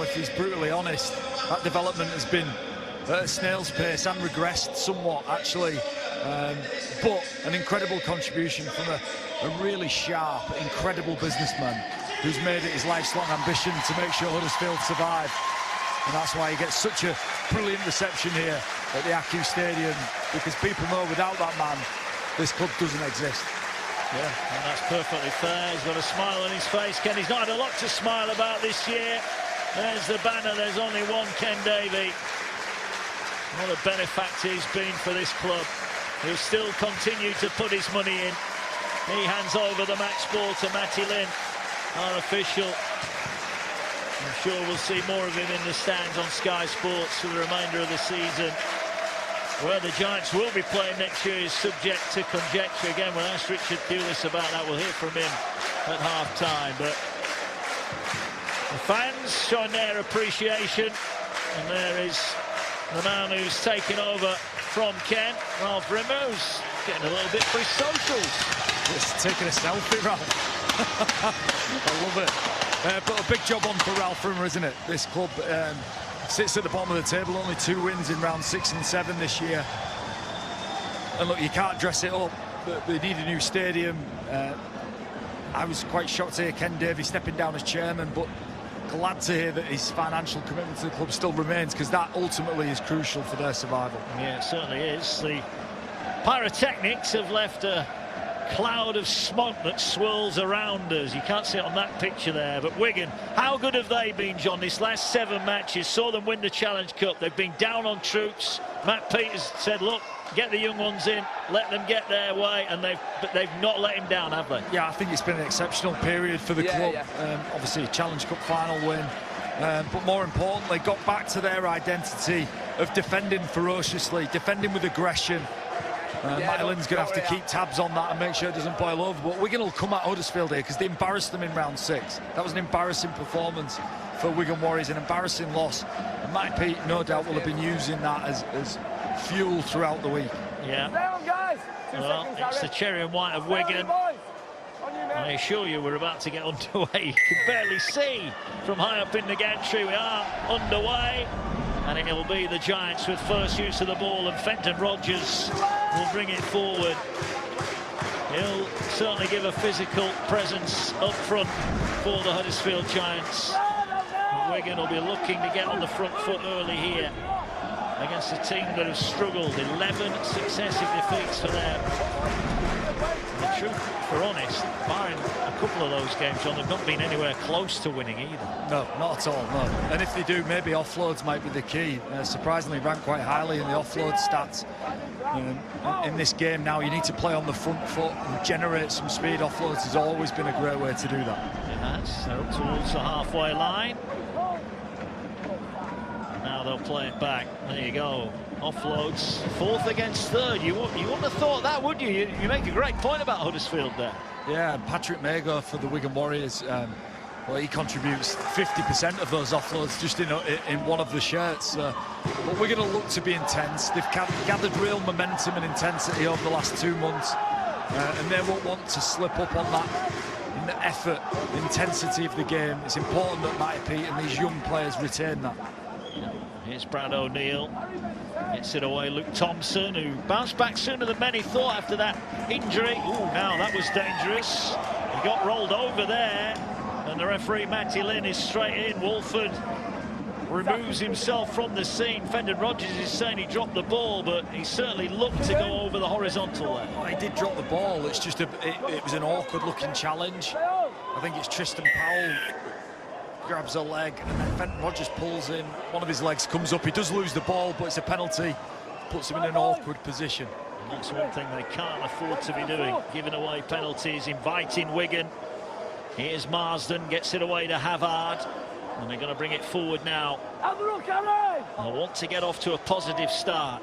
if he's brutally honest. That development has been at a snail's pace and regressed somewhat, actually. But an incredible contribution from a really sharp, incredible businessman who's made it his lifelong ambition to make sure Huddersfield survive. And that's why he gets such a brilliant reception here at the Acu Stadium, because people know without that man, this club doesn't exist. Yeah, and that's perfectly fair. He's got a smile on his face. Ken, he's not had a lot to smile about this year. There's the banner. There's only one Ken Davey. What a benefactor he's been for this club. He'll still continue to put his money in. He hands over the match ball to Matty Lynn, our official. I'm sure we'll see more of him in the stands on Sky Sports for the remainder of the season. Where the Giants will be playing next year is subject to conjecture. Again, we'll ask Richard Pulis about that. We'll hear from him at half-time. But the fans showing their appreciation. And there is the man who's taken over from Ken, Ralph Rimmer, who's getting a little bit for his socials. Just taking a selfie, Ralph. I love it. But a big job on for Ralph Rimmer, isn't it? This club sits at the bottom of the table, only 2 wins in round 6 and 7 this year. And look, you can't dress it up, but they need a new stadium. I was quite shocked to hear Ken Davey stepping down as chairman, but glad to hear that his financial commitment to the club still remains, because that ultimately is crucial for their survival. Yeah, it certainly is. The pyrotechnics have left a cloud of smoke that swirls around us. You can't see it on that picture there, but Wigan, how good have they been, John? This last 7 matches saw them win the Challenge Cup. They've been down on troops. Matt Peters said, look, get the young ones in, let them get their way, and they've not let him down, have they? Yeah, I think it's been an exceptional period for the club. Obviously a Challenge Cup final win, but more importantly, got back to their identity of defending ferociously, defending with aggression. Matty Lynn's going to have to keep tabs on that and make sure it doesn't boil over. But Wigan will come at Huddersfield here because they embarrassed them in round 6. That was an embarrassing performance for Wigan Warriors, an embarrassing loss. And Matty Pete, no doubt, will have been using that as fuel throughout the week. Yeah. Well, it's the cherry and white of Wigan. I assure you we're about to get underway. You can barely see from high up in the gantry. We are underway. And it will be the Giants with first use of the ball, and Fenton Rodgers will bring it forward. He'll certainly give a physical presence up front for the Huddersfield Giants. And Wigan will be looking to get on the front foot early here against a team that has struggled. 11 successive defeats for them. The truth, for honest, barring a couple of those games, John, they've not been anywhere close to winning either. No, not at all, no. And if they do, maybe offloads might be the key. Surprisingly ranked quite highly in the offload stats. In this game now, you need to play on the front foot and generate some speed. Offloads has always been a great way to do that. It has. They're up towards the halfway line. Now they'll play it back. There you go. Offloads, 4th against 3rd. You wouldn't have thought that, would you? You make a great point about Huddersfield there. Yeah, Patrick Mago for the Wigan Warriors. Well, he contributes 50% of those offloads just in one of the shirts. But we're going to look to be intense. They've gathered real momentum and intensity over the last 2 months, and they won't want to slip up on that. In the effort, the intensity of the game, it's important that Matty Pete and these young players retain that. Here's Brad O'Neill. Gets it away, Luke Thompson, who bounced back sooner than many thought after that injury. Ooh, now that was dangerous. He got rolled over there, and the referee, Matty Lynn, is straight in. Wolford removes himself from the scene. Fenton Rodgers is saying he dropped the ball, but he certainly looked to go over the horizontal there. Well, he did drop the ball. It's just it was an awkward-looking challenge. I think it's Tristan Powell grabs a leg, and then Fenton Rodgers pulls in. One of his legs comes up. He does lose the ball, but it's a penalty. Puts him in an awkward position. And that's one thing they can't afford to be doing, giving away penalties, inviting Wigan. Here's Marsden, gets it away to Havard, and they're going to bring it forward now. I want to get off to a positive start.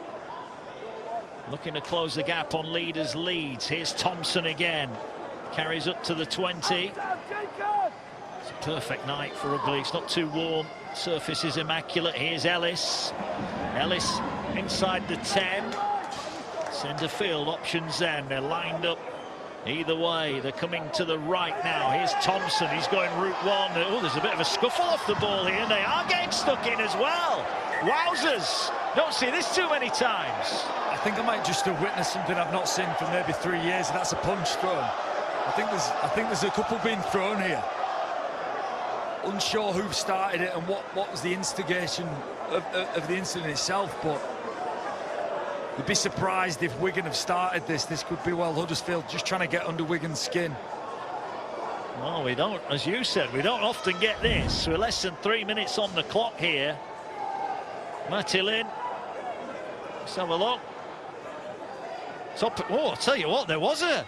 Looking to close the gap on leaders' leads. Here's Thompson again. Carries up to the 20. It's a perfect night for rugby. It's not too warm. Surface is immaculate. Here's Ellis. Ellis inside the 10. Centre field options then. They're lined up Either way, they're coming to the right now. Here's Thompson, he's going route one. Oh, there's a bit of a scuffle off the ball here, and they are getting stuck in as well. Wowzers! Don't see this too many times. I think I might just have witnessed something I've not seen for maybe 3 years, and that's a punch thrown. I think there's a couple being thrown here. Unsure who started it and what was the instigation of the incident itself, but you'd be surprised if Wigan have started this. This could be, well, Huddersfield just trying to get under Wigan's skin. Well, we don't, as you said, we don't often get this. We're less than 3 minutes on the clock here. Matty Lynn. Let's have a look. Top, oh, I'll tell you what, there was a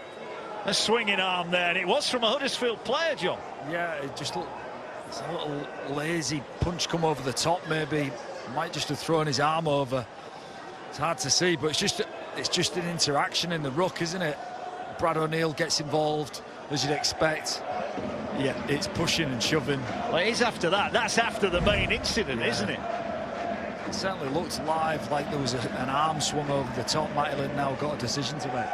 swinging arm there, and it was from a Huddersfield player, John. Yeah, it just looked, it's a little lazy punch come over the top, maybe. Might just have thrown his arm over. It's hard to see, but it's just an interaction in the ruck, isn't it? Brad O'Neill gets involved, as you'd expect. Yeah, it's pushing and shoving. Well, it is after that. That's after the main incident, isn't it? It certainly looked live like there was an arm swung over the top. Matty Lynn now got a decision to make.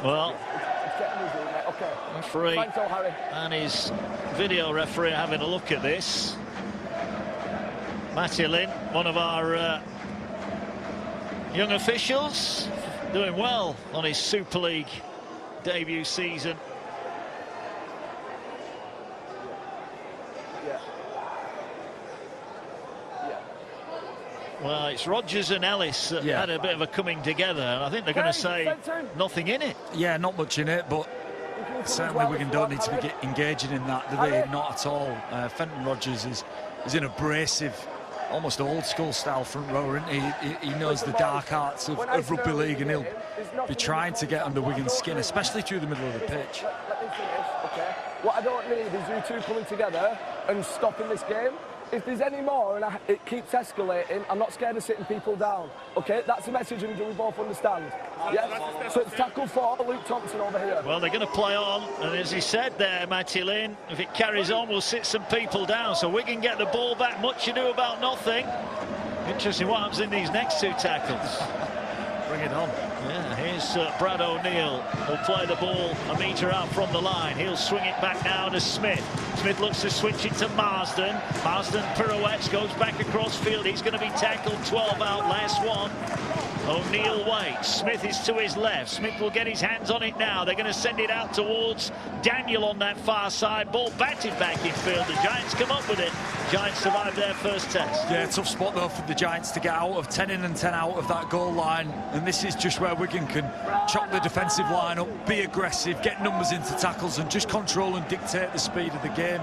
Well, referee and his video referee are having a look at this. Matty Lynn, one of our young officials, doing well on his Super League debut season. Well, it's Rodgers and Ellis that had a bit of a coming together, and I think they're going to say nothing in it. Yeah, not much in it, but certainly Wigan don't need to be engaging in that, do they? Not at all. Fenton Rodgers is an abrasive, almost old-school style front rower, isn't he? He knows the dark arts of rugby league, and he'll be trying to get under Wigan's skin, especially through the middle of the pitch. What I don't need is you two coming together and stopping this game. If there's any more and it keeps escalating, I'm not scared of sitting people down. Okay, that's the message, and do we both understand? Yes? So it's tackle 4, Luke Thompson over here. Well, they're going to play on, and as he said there, Matty Lynn, if it carries on, we'll sit some people down. So we can get the ball back, much ado about nothing. Interesting what happens in these next two tackles. Bring it on. Yeah, here's Brad O'Neill. He'll play the ball a metre out from the line. He'll swing it back now to Smith. Smith looks to switch it to Marsden. Marsden pirouettes, goes back across field. He's going to be tackled, 12 out, last one. O'Neill waits. Smith is to his left. Smith will get his hands on it now. They're going to send it out towards Daniel on that far side. Ball batted back in field. The Giants come up with it. Giants survive their first test. Yeah, tough spot though for the Giants to get out of 10 in and 10 out of that goal line. And this is just where Wigan can chop the defensive line up, be aggressive, get numbers into tackles, and just control and dictate the speed of the game.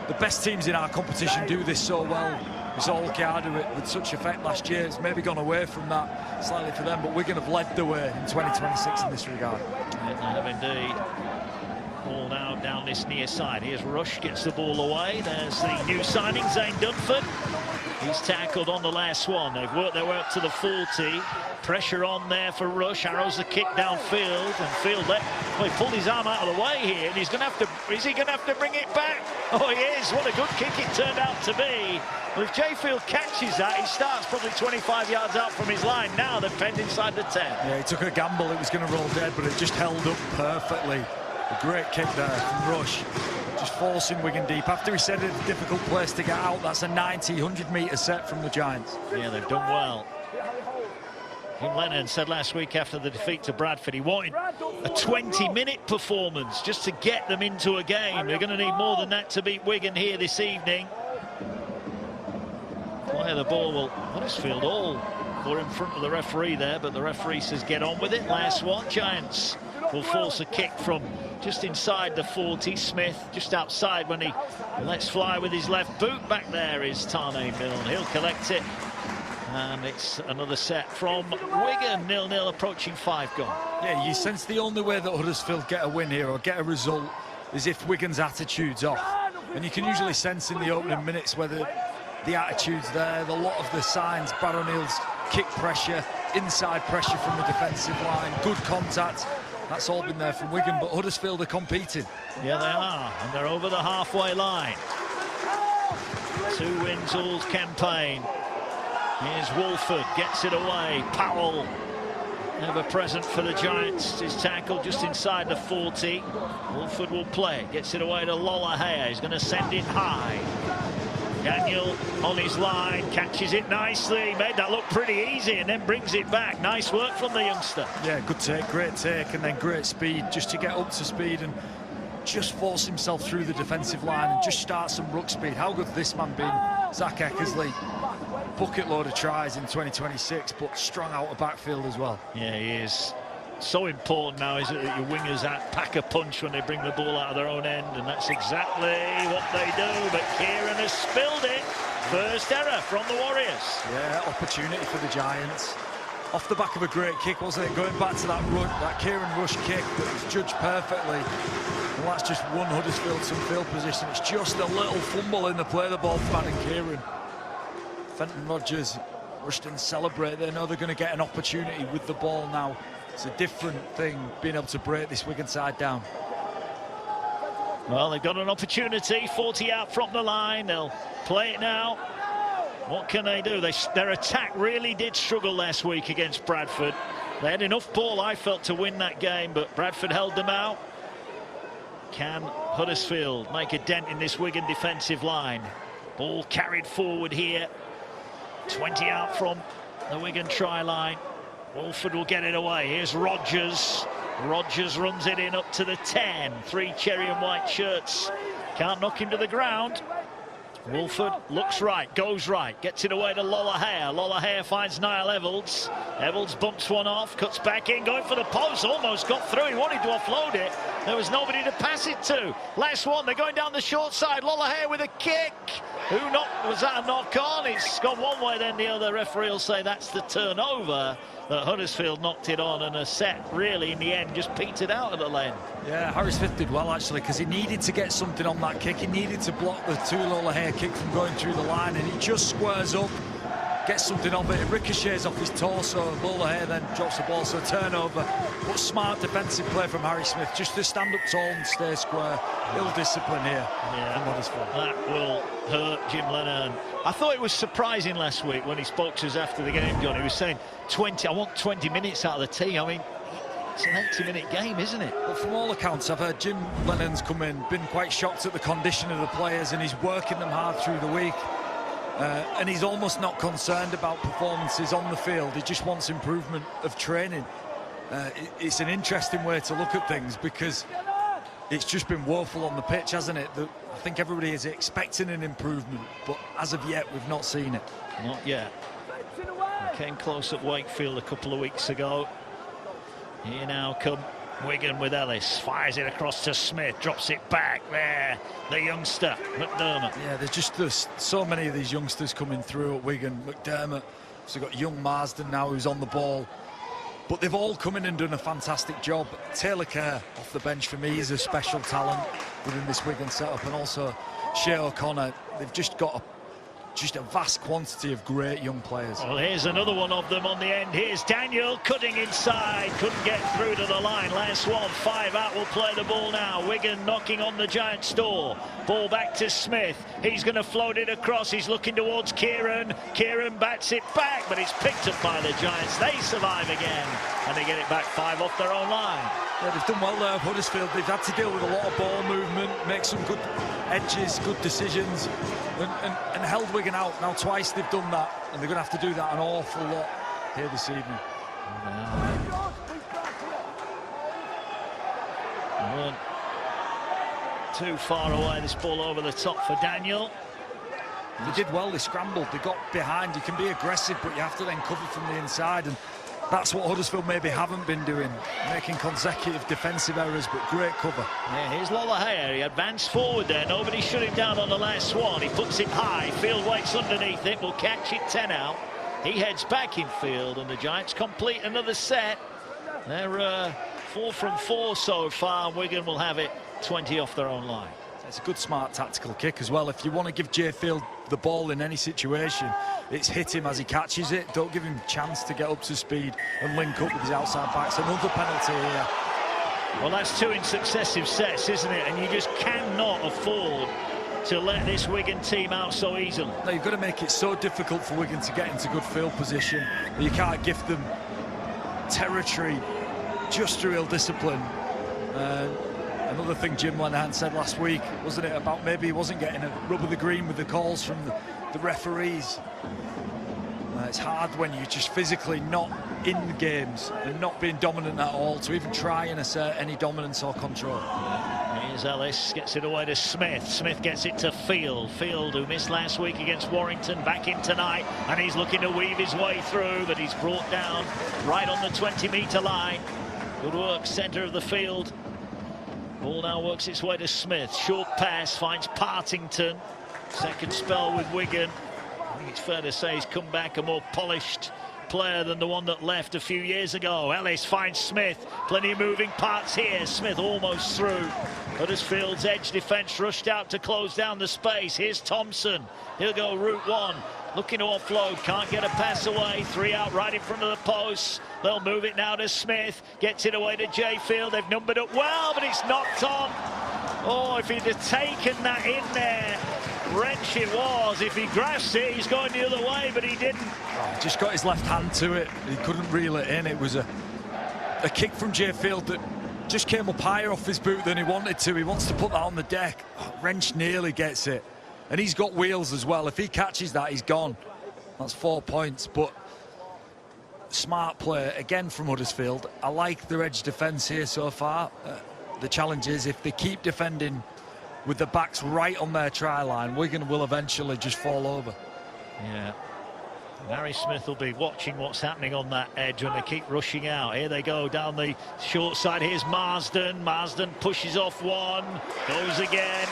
The best teams in our competition do this so well. We saw Lukiar it with such effect last year. It's maybe gone away from that slightly for them, but Wigan have led the way in 2026 in this regard. Yeah, they have indeed. Ball now down this near side. Here's Rush, gets the ball away. There's the new signing, Zane Dunford. He's tackled on the last one. They've worked their way up to the 40. Pressure on there for Rush. Arrows the kick downfield, and Field well, he pulled his arm out of the way here, and he's going to have to. Is he going to have to bring it back? Oh, he is. What a good kick it turned out to be. Well, if Jay Field catches that, he starts probably 25 yards out from his line. Now they're penned inside the 10. Yeah, he took a gamble. It was going to roll dead, but it just held up perfectly. A great kick there from Rush, just forcing Wigan deep. After he said it's a difficult place to get out, that's a 90, 100-metre set from the Giants. Yeah, they've done well. Jim Lennon said last week after the defeat to Bradford he wanted a 20-minute performance just to get them into a game. They're going to need more than that to beat Wigan here this evening. Play the ball. Well, Huddersfield all were in front of the referee there, but the referee says get on with it. Last one. Giants will force a kick from just inside the 40. Smith just outside when he lets fly with his left boot. Back there is Tane Milne. He'll collect it. And it's another set from Wigan, 0-0, approaching 5 gone. Yeah, you sense the only way that Huddersfield get a win here or get a result is if Wigan's attitude's off. And you can usually sense in the opening minutes whether the attitude's there. A lot of the signs, Brad O'Neill's kick pressure, inside pressure from the defensive line, good contact. That's all been there from Wigan, but Huddersfield are competing. Yeah, they are, and they're over the halfway line. 2 wins all campaign. Here's Wolford, gets it away. Powell Ever present for the Giants. His tackle just inside the 40. Wolford will play. Gets it away to Lollahea. He's going to send it high. Daniel on his line, catches it nicely, made that look pretty easy and then brings it back. Nice work from the youngster. Yeah, good take, great take, and then great speed just to get up to speed and just force himself through the defensive line and just start some ruck speed. How good's this man been? Zach Eckersley, bucket load of tries in 2026, but strong out of backfield as well. Yeah, he is. So important now is it that your wingers pack a punch when they bring the ball out of their own end, and that's exactly what they do. But Kieran has spilled it. First error from the Warriors. Yeah, opportunity for the Giants. Off the back of a great kick, wasn't it? Going back to that run, that Kieran Rush kick that was judged perfectly. And that's just won Huddersfield some field position. It's just a little fumble in the play the ball from Adam Kieran. Fenton Rodgers rushed and celebrate. They know they're going to get an opportunity with the ball now. It's a different thing being able to break this Wigan side down. Well, they've got an opportunity, 40 out from the line. They'll play it now. What can they do? Their attack really did struggle last week against Bradford. They had enough ball, I felt, to win that game, but Bradford held them out. Can Huddersfield make a dent in this Wigan defensive line? Ball carried forward here. 20 out from the Wigan try line. Wolford will get it away. Here's Rodgers. Rodgers runs it in up to the 10. 3 cherry and white shirts. Can't knock him to the ground. Wolford looks right, goes right, gets it away to Lollahea. Lollahea finds Niall Evalds. Evalds bumps one off, cuts back in, going for the post, almost got through. He wanted to offload it. There was nobody to pass it to. Last one, they're going down the short side. Lollahea with a kick. Was that a knock on? It's gone one way, then the other. Referee will say that's the turnover. That Huddersfield knocked it on, and a set really in the end just petered out at the lane. Yeah, Harry Smith did well actually, because he needed to get something on that kick. He needed to block the Lollahea kick from going through the line, and he just squares up, gets something of it. It ricochets off his torso. Lollahea then drops the ball, so turnover. But smart defensive play from Harry Smith, just to stand up tall and stay square. Ill discipline here. Yeah, that will hurt Jim Lennon. I thought it was surprising last week when he spoke to us after the game, John. He was saying, I want 20 minutes out of the team. I mean, it's an 80-minute game, isn't it? Well, from all accounts, I've heard Jim Lennon's come in, been quite shocked at the condition of the players, and he's working them hard through the week. And he's almost not concerned about performances on the field. He just wants improvement of training. It's an interesting way to look at things, because it's just been woeful on the pitch, hasn't it? I think everybody is expecting an improvement, but as of yet, we've not seen it. Not yet. Came close at Wakefield a couple of weeks ago. Here now come Wigan with Ellis. Fires it across to Smith. Drops it back there. The youngster, McDermott. Yeah, there's so many of these youngsters coming through at Wigan. McDermott. So we've got young Marsden now who's on the ball. But they've all come in and done a fantastic job. Taylor Kerr off the bench for me is a special talent within this Wigan setup, and also Shea O'Connor. They've just got a vast quantity of great young players. Well, here's another one of them on the end. Here's Daniel cutting inside, couldn't get through to the line. Last one, 5 out, will play the ball now. Wigan knocking on the Giants' door. Ball back to Smith. He's going to float it across. He's looking towards Kieran. Kieran bats it back, but it's picked up by the Giants. They survive again, and they get it back 5 off their own line. Yeah, they've done well there, Huddersfield. They've had to deal with a lot of ball movement, make some good edges, good decisions, and held Wigan out. Now twice they've done that, and they're going to have to do that an awful lot here this evening. Weren't too far away, this ball over the top for Daniel. They did well, they scrambled, they got behind. You can be aggressive, but you have to then cover from the inside, and that's what Huddersfield maybe haven't been doing, making consecutive defensive errors, but great cover. Yeah, here's Lollahea. He advanced forward there. Nobody shut him down on the last one. He puts it high. Field waits underneath it. Will catch it 10 out. He heads back in field, and the Giants complete another set. They're 4 from 4 so far. Wigan will have it 20 off their own line. It's a good, smart tactical kick as well. If you want to give Jay Field the ball in any situation, it's hit him as he catches it. Don't give him a chance to get up to speed and link up with his outside backs. Another penalty here. Well, that's 2 in successive sets, isn't it? And you just cannot afford to let this Wigan team out so easily. No, you've got to make it so difficult for Wigan to get into good field position that you can't gift them territory just through ill discipline. Another thing Jim Lenihan said last week, wasn't it, about maybe he wasn't getting a rub of the green with the calls from the referees. It's hard when you're just physically not in games and not being dominant at all to even try and assert any dominance or control. Here's Ellis, gets it away to Smith. Smith gets it to Field. Field, who missed last week against Warrington, back in tonight, and he's looking to weave his way through, but he's brought down right on the 20-metre line. Good work, centre of the field. Ball now works its way to Smith. Short pass, finds Partington. Second spell with Wigan. I think it's fair to say he's come back a more polished player than the one that left a few years ago. Ellis finds Smith. Plenty of moving parts here. Smith almost through. Huddersfield's edge defence rushed out to close down the space. Here's Thompson. He'll go route one. Looking to offload. Can't get a pass away. 3 out right in front of the post. They'll move it now to Smith. Gets it away to J Field. They've numbered up well, but it's knocked on. Oh, if he'd have taken that in there. Wrench it was. If he grasped it, he's going the other way, but he didn't. Oh, just got his left hand to it. He couldn't reel it in. It was a kick from J Field that just came up higher off his boot than he wanted to. He wants to put that on the deck. Oh, Wrench nearly gets it. And he's got wheels as well. If he catches that, he's gone. That's 4 points. But smart play again from Huddersfield. I like their edge defence here so far. The challenge is if they keep defending with the backs right on their try line, Wigan will eventually just fall over. Yeah. Harry Smith will be watching what's happening on that edge when they keep rushing out. Here they go down the short side. Here's Marsden. Marsden pushes off one. Goes again.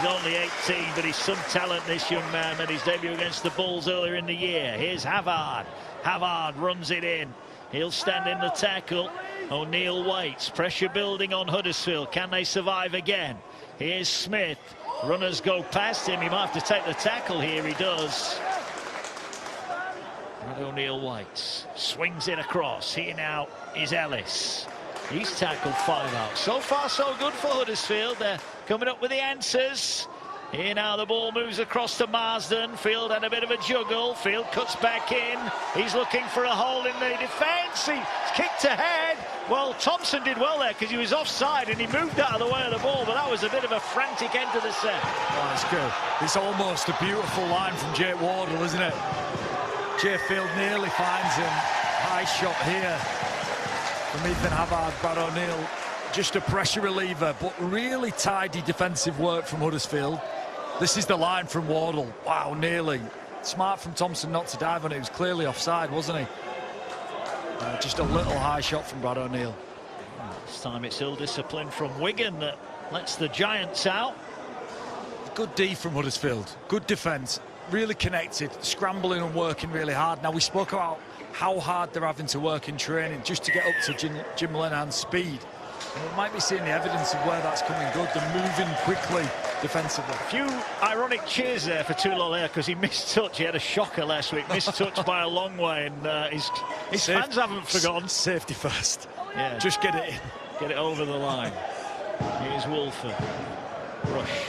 He's only 18, but he's some talent, this young man. Made his debut against the Bulls earlier in the year. Here's Havard. Havard runs it in. He'll stand in the tackle. O'Neill waits. Pressure building on Huddersfield. Can they survive again? Here's Smith. Runners go past him. He might have to take the tackle here. He does. And O'Neill waits. Swings it across. Here now is Ellis. He's tackled 5 out. So far, so good for Huddersfield. They're coming up with the answers. Here now the ball moves across to Marsden. Field had a bit of a juggle. Field cuts back in. He's looking for a hole in the defence. He's kicked ahead. Well, Thompson did well there because he was offside and he moved out of the way of the ball, but that was a bit of a frantic end to the set. Oh, it's good. It's almost a beautiful line from Jake Wardle, isn't it? J Field nearly finds him. High shot here from Ethan Havard, Brad O'Neill. Just a pressure reliever, but really tidy defensive work from Huddersfield. This is the line from Wardle. Wow, nearly. Smart from Thompson not to dive on it. He was clearly offside, wasn't he? Just a little high shot from Brad O'Neill. This time it's ill-discipline from Wigan that lets the Giants out. Good D from Huddersfield. Good defence. Really connected. Scrambling and working really hard. Now, we spoke about how hard they're having to work in training just to get up to Jim Lenihan's speed. And we might be seeing the evidence of where that's coming good. They're moving quickly defensively. A few ironic cheers there for Toulon because he missed touch. He had a shocker last week, missed touch by a long way, and his fans haven't forgotten. Safety first. Yeah, just get it in. Get it over the line. Here's Wolford. Rush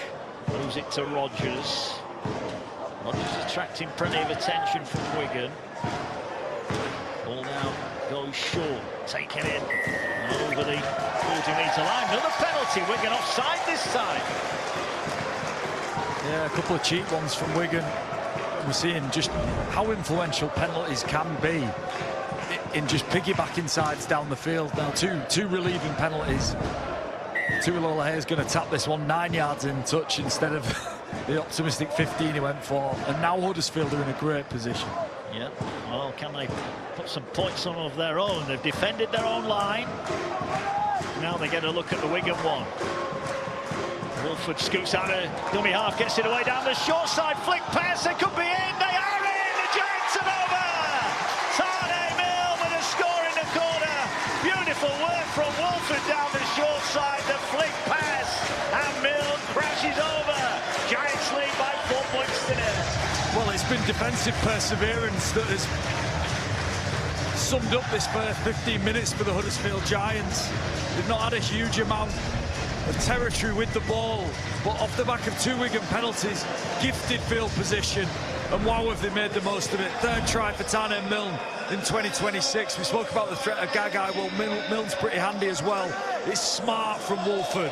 moves it to Rogers. Rogers attracting plenty of attention from Wigan. Ball now goes short, taken in over the 40-metre line. Another penalty. Wigan offside this time. Yeah, a couple of cheap ones from Wigan. We're seeing just how influential penalties can be in just piggybacking sides down the field. Now, two relieving penalties. Tuilola's going to tap this one 9 yards in touch instead of the optimistic 15 he went for. And now Huddersfield are in a great position. Yeah, well, can they put some points on of their own? They've defended their own line. Now they get a look at the Wigan one. Wolford scoots out a dummy half, gets it away down the short side, flick pass, they could be in, they are in, the Giants are over! Tane Milne with a score in the corner. Beautiful work from Wolford down the short side, the flick pass, and Milne crashes over. Giants lead by 4 points to 0. Well, it's been defensive perseverance that has summed up this first 15 minutes for the Huddersfield Giants. They've not had a huge amount of territory with the ball, but off the back of 2 Wigan penalties, gifted field position, and wow, have they made the most of it. Third try for Tane Milne. in 2026. We spoke about the threat of Gagai. Well, Milne's pretty handy as well. It's smart from Wolford.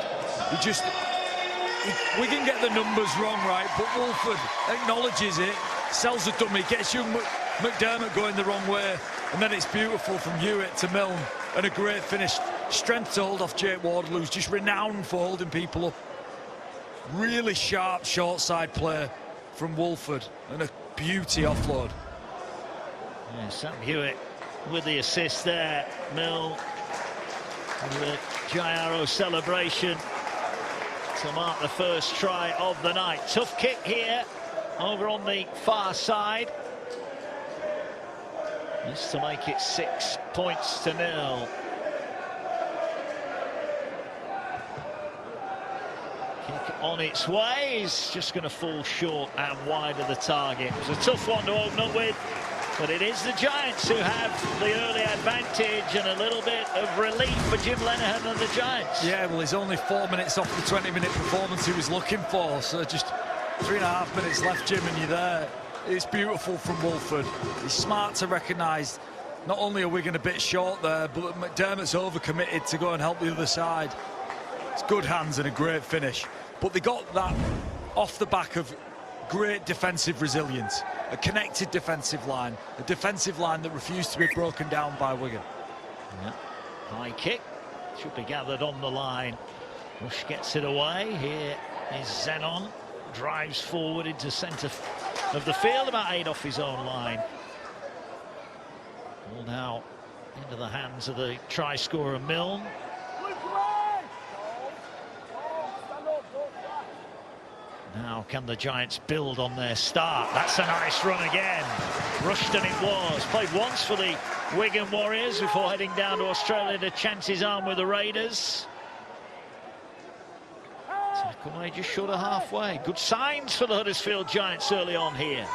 We can get the numbers wrong, right? But Wolford acknowledges it, sells a dummy, gets young McDermott going the wrong way, and then it's beautiful from Hewitt to Milne, and a great finish. Strength to hold off Jake Wardle, who's just renowned for holding people up. Really sharp short side play from Wolford, and a beauty offload. Yeah, Sam Hewitt with the assist there. Milne with the Jairo celebration to mark the first try of the night. Tough kick here over on the far side. This to make it 6 points to 0. Kick on its way is just going to fall short and wide of the target. It was a tough one to open up with, but it is the Giants who have the early advantage, and a little bit of relief for Jim Lenihan and the Giants. Yeah, well, he's only 4 minutes off the 20-minute performance he was looking for, so just 3.5 minutes left, Jim, and you're there. It's beautiful from Wolford. He's smart to recognise not only are Wigan a bit short there, but McDermott's overcommitted to go and help the other side. It's good hands and a great finish. But they got that off the back of great defensive resilience, a connected defensive line, a defensive line that refused to be broken down by Wigan. Yeah. High kick should be gathered on the line. Rush gets it away. Here is Zenon, drives forward into centre of the field, about 8 off his own line. All now into the hands of the try scorer Milne. Now can the Giants build on their start? That's a nice run again. Rushton it was. Played once for the Wigan Warriors before heading down to Australia to chance his arm with the Raiders. Tackle away just short of halfway. Good signs for the Huddersfield Giants early on here.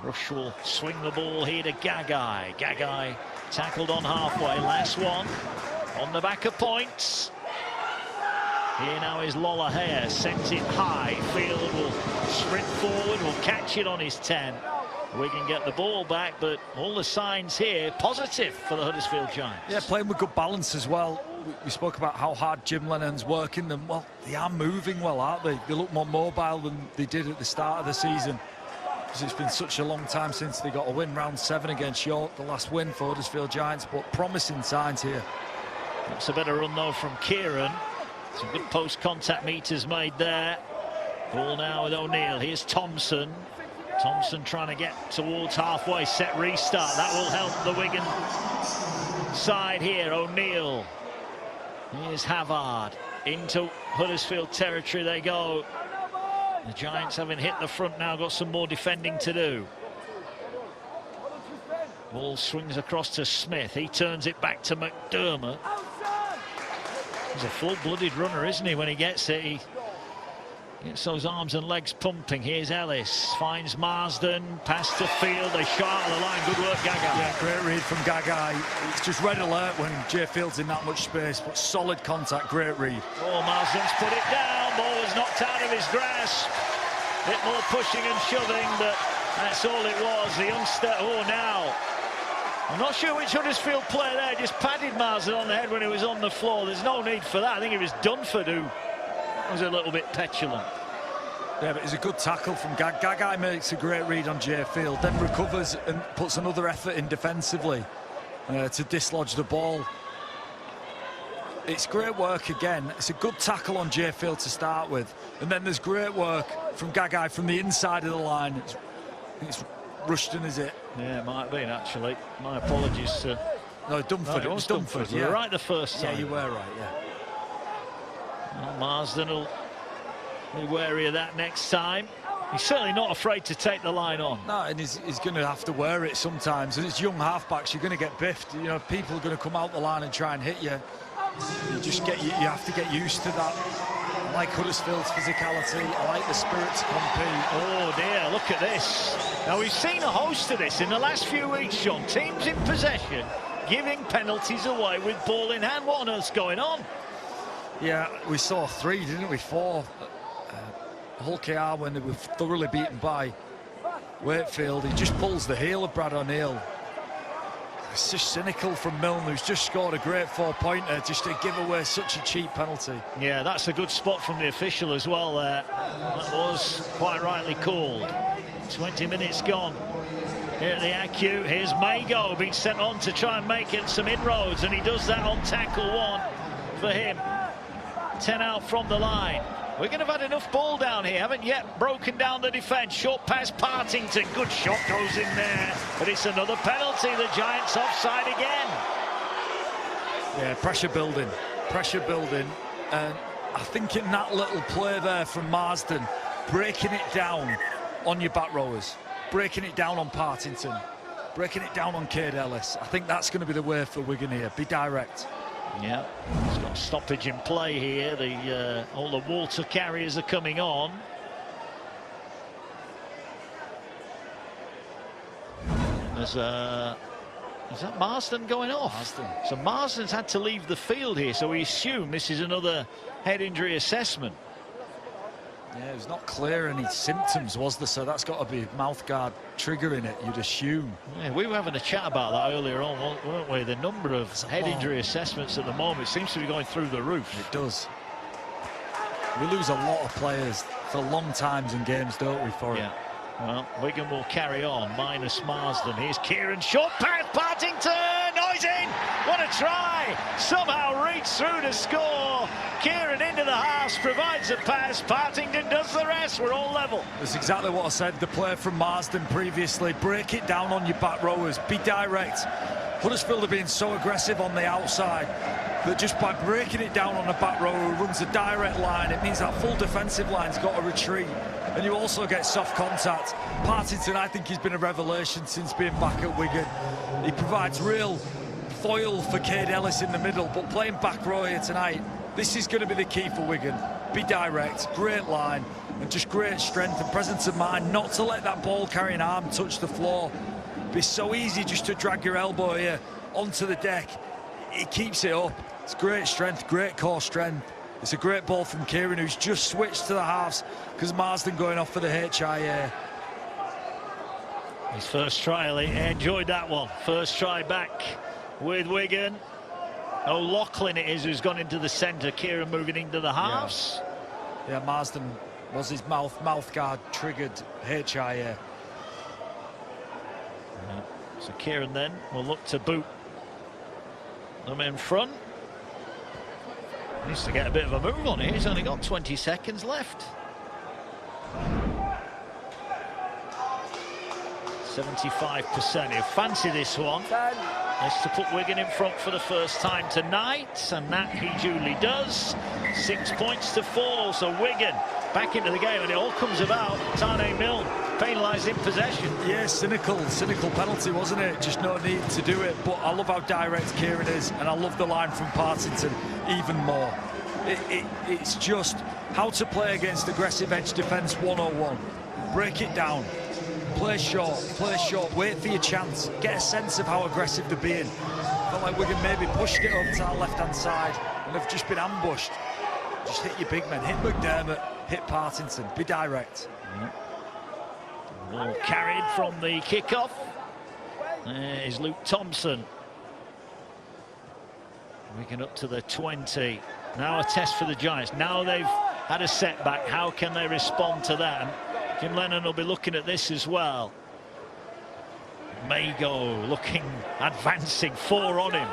Rush will swing the ball here to Gagai. Gagai tackled on halfway. Last one on the back of points. Here now is Lollahea, sends it high. Field will sprint forward, will catch it on his 10. We can get the ball back, but all the signs here positive for the Huddersfield Giants. Yeah, playing with good balance as well. We spoke about how hard Jim Lennon's working them. Well, they are moving well, aren't they? They look more mobile than they did at the start of the season, because it's been such a long time since they got a win. Round 7 against York, the last win for Huddersfield Giants, but promising signs here. That's a better run though from Kieran. Some good post-contact meters made there. Ball now with O'Neill. Here's Thompson. Thompson trying to get towards halfway. Set restart. That will help the Wigan side here. O'Neill. Here's Havard. Into Huddersfield territory they go. The Giants, having hit the front now, got some more defending to do. Ball swings across to Smith. He turns it back to McDermott. He's a full-blooded runner, isn't he, when he gets it? He gets those arms and legs pumping. Here's Ellis. Finds Marsden. Pass to Field. They shot out of the line. Good work, Gagai. Yeah, great read from Gagai. It's just red alert when Jay Field's in that much space, but solid contact, great read. Oh, Marsden's put it down. Ball was knocked out of his grasp. Bit more pushing and shoving, but that's all it was. The youngster, oh, now. I'm not sure which Huddersfield player there just patted Marsden on the head when he was on the floor. There's no need for that. I think it was Dunford who was a little bit petulant. Yeah, but it's a good tackle from Gagai. Makes a great read on Jay Field, then recovers and puts another effort in defensively to dislodge the ball. It's great work again. It's a good tackle on Jay Field to start with, and then there's great work from Gagai from the inside of the line. It's Rushton, is it? Yeah, it might have been, actually. My apologies to... No, Dunford. No, it was Dunford. You were right the first time. Yeah, you were right, yeah. Well, Marsden will be wary of that next time. He's certainly not afraid to take the line on. No, and he's going to have to wear it sometimes. And it's young halfbacks, you're going to get biffed. You know, people are going to come out the line and try and hit you. You have to get used to that. I like Huddersfield's physicality. I like the spirit to compete. Oh dear, look at this. Now we've seen a host of this in the last few weeks, John. Teams in possession, giving penalties away with ball in hand. What on earth's going on? Yeah, we saw 3, didn't we? 4. Hull KR when they were thoroughly beaten by Wakefield, he just pulls the heel of Brad O'Neill. It's just cynical from Milne, who's just scored a great 4-pointer, just to give away such a cheap penalty. Yeah, that's a good spot from the official as well there. That was quite rightly called. 20 minutes gone. Here at the AQ, here's Mago being sent on to try and make it some inroads, and he does that on tackle 1 for him. 10 out from the line. We're going to have had enough ball down here, haven't yet broken down the defence. Short pass, Partington, good shot goes in there, but it's another penalty. The Giants offside again. Yeah, pressure building, and I think in that little play there from Marsden, breaking it down on your back rowers, breaking it down on Partington, breaking it down on Cade Ellis. I think that's going to be the way for Wigan here. Be direct. Yeah, he's got stoppage in play here. All the water carriers are coming on. Is that Marsden going off? Marsden. So Marsden's had to leave the field here, so we assume this is another head injury assessment. Yeah, it was not clear any symptoms, was there? So that's got to be mouthguard triggering it, you'd assume. Yeah, we were having a chat about that earlier on, weren't we? The number of head injury assessments at the moment seems to be going through the roof. It does. We lose a lot of players for long times in games, don't we, for it? Well, Wigan will carry on, minus Marsden. Here's Kieran, short pass, Partington, oh, he's in! What a try! Somehow reached through to score. Kieran into the house, provides a pass, Partington does the rest. We're all level. That's exactly what I said, the play from Marsden previously. Break it down on your back rowers, be direct. Huddersfield are being so aggressive on the outside that just by breaking it down on the back row who runs a direct line, it means that full defensive line's got to retreat, and you also get soft contact. Partington, I think he's been a revelation since being back at Wigan. He provides real foil for Cade Ellis in the middle, but playing back row here tonight, this is going to be the key for Wigan. Be direct, great line, and just great strength and presence of mind not to let that ball carrying arm touch the floor. It'd be so easy just to drag your elbow here onto the deck. It keeps it up. It's great strength, great core strength. It's a great ball from Kieran, who's just switched to the halves because Marsden going off for the HIA. His first trial, he enjoyed that one. First try back with Wigan. O'Loughlin it is who's gone into the centre. Kieran moving into the halves. Yeah, Marsden was his mouth guard triggered HIA. So Kieran then will look to boot them in front. Needs to get a bit of a move on here. He's only got 20 seconds left. 75%. He'll fancy this one. It's to put Wigan in front for the first time tonight, and that he duly does. 6 points to 4, so Wigan back into the game, and it all comes about Tane Milne penalised in possession. Yeah, cynical penalty, wasn't it? Just no need to do it, but I love how direct Kieran is, and I love the line from Partington even more. It's just how to play against aggressive edge defence 101. Break it down. Play short, wait for your chance, get a sense of how aggressive they're being. Felt like Wigan maybe pushed it over to our left-hand side and have just been ambushed. Just hit your big men, hit McDermott, hit Partington, be direct. Ball carried from the kickoff. There is Luke Thompson. Wigan up to the 20. Now a test for the Giants. Now they've had a setback, how can they respond to that? And Jim Lennon will be looking at this as well. Mago looking, advancing, 4 on him.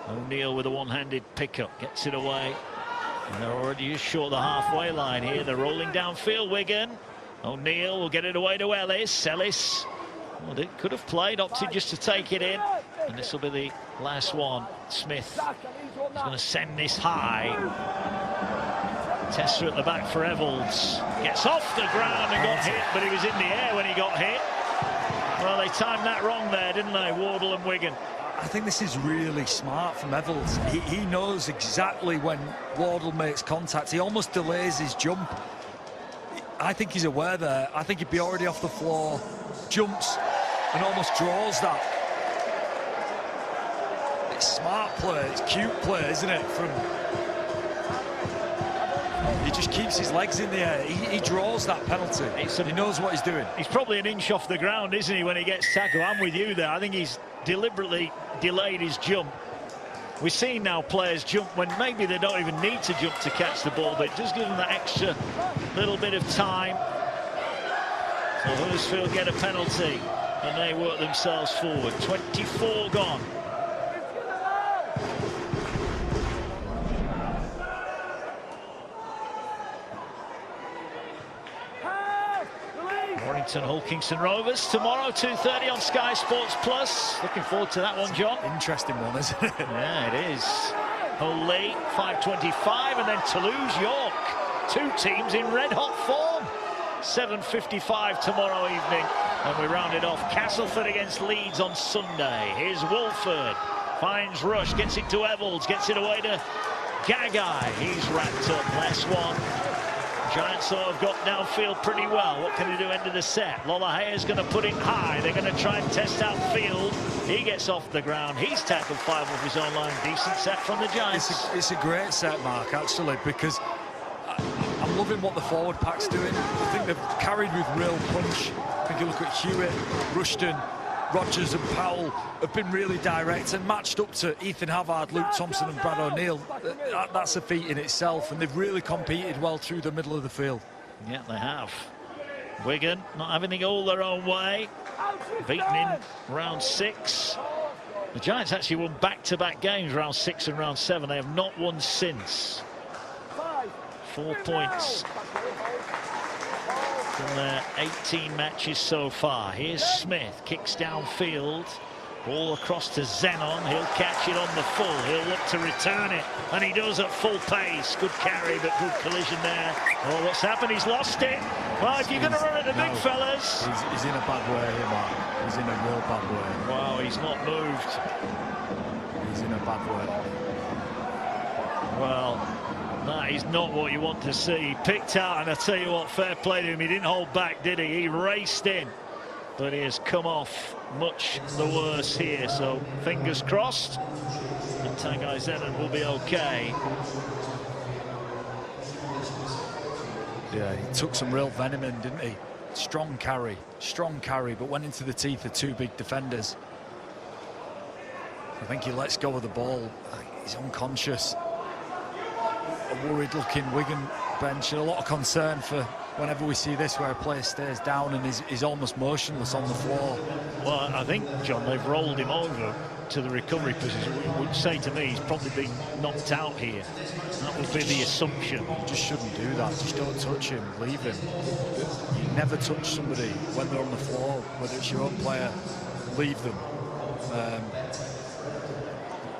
O'Neill with a one-handed pickup, gets it away. And they're already just short the halfway line here. They're rolling downfield, Wigan. O'Neill will get it away to Ellis. Ellis, well, they could have played, opted just to take it in. And this will be the last one. Smith is going to send this high. Tester at the back for Evalds. Gets off the ground and got hit, but he was in the air when he got hit. Well, they timed that wrong there, didn't they, Wardle and Wigan? I think this is really smart from Evalds. He knows exactly when Wardle makes contact. He almost delays his jump. I think he's aware there. I think he'd be already off the floor, jumps, and almost draws that. It's smart play, it's cute play, isn't it, from He just keeps his legs in the air. He draws that penalty. He knows what he's doing. He's probably an inch off the ground, isn't he, when he gets tackled? I'm with you there. I think he's deliberately delayed his jump. We're seeing now players jump when maybe they don't even need to jump to catch the ball, but it does give them that extra little bit of time. So Huddersfield get a penalty and they work themselves forward. 24 gone. Warrington Hulkinson Rovers tomorrow 2:30 on Sky Sports Plus. Looking forward to that one, John. Interesting one, isn't it? Yeah, it is. Hull 5:25 and then Toulouse York. Two teams in red hot form. 7:55 tomorrow evening, and we round it off. Castleford against Leeds on Sunday. Here's Wolford, finds Rush, gets it to Evalds, gets it away to Gagai. He's wrapped up. Last one. Giants sort of got downfield pretty well. What can they do end of the set? Lollaheya's going to put it high. They're going to try and test out field. He gets off the ground. He's tackled 5 off his own line. Decent set from the Giants. It's a great set, Mark, actually, because I'm loving what the forward pack's doing. I think they've carried with real punch. I think you look at Hewitt, Rushton, Rodgers and Powell have been really direct and matched up to Ethan Havard, Luke Thompson and Brad O'Neill. That's a feat in itself, and they've really competed well through the middle of the field. Yeah, they have. Wigan not having it all their own way. Beaten in round 6. The Giants actually won back-to-back games, round 6 and round 7. They have not won since. 4 points from their 18 matches so far. Here's Smith, kicks downfield, ball across to Zenon. He'll catch it on the full. He'll look to return it, and he does at full pace. Good carry, but good collision there. Oh, what's happened? He's lost it. Well, if you're going to run at the big fellas. He's in a bad way here, Mark. He's in a real bad way. Wow, he's not moved. He's in a bad way. Well, that is not what you want to see. He picked out, and I tell you what, fair play to him. He didn't hold back, did he? He raced in, but he has come off much the worse here. So fingers crossed, and Tanguy Zenon will be okay. Yeah, he took some real venom in, didn't he? Strong carry, but went into the teeth of 2 big defenders. I think he lets go of the ball. He's unconscious. A worried-looking Wigan bench, and a lot of concern for whenever we see this, where a player stays down and is almost motionless on the floor. Well, I think, John, they've rolled him over to the recovery position. Would say to me he's probably been knocked out here. That would be the assumption. You just shouldn't do that. Just don't touch him. Leave him. You never touch somebody when they're on the floor, whether it's your own player. Leave them.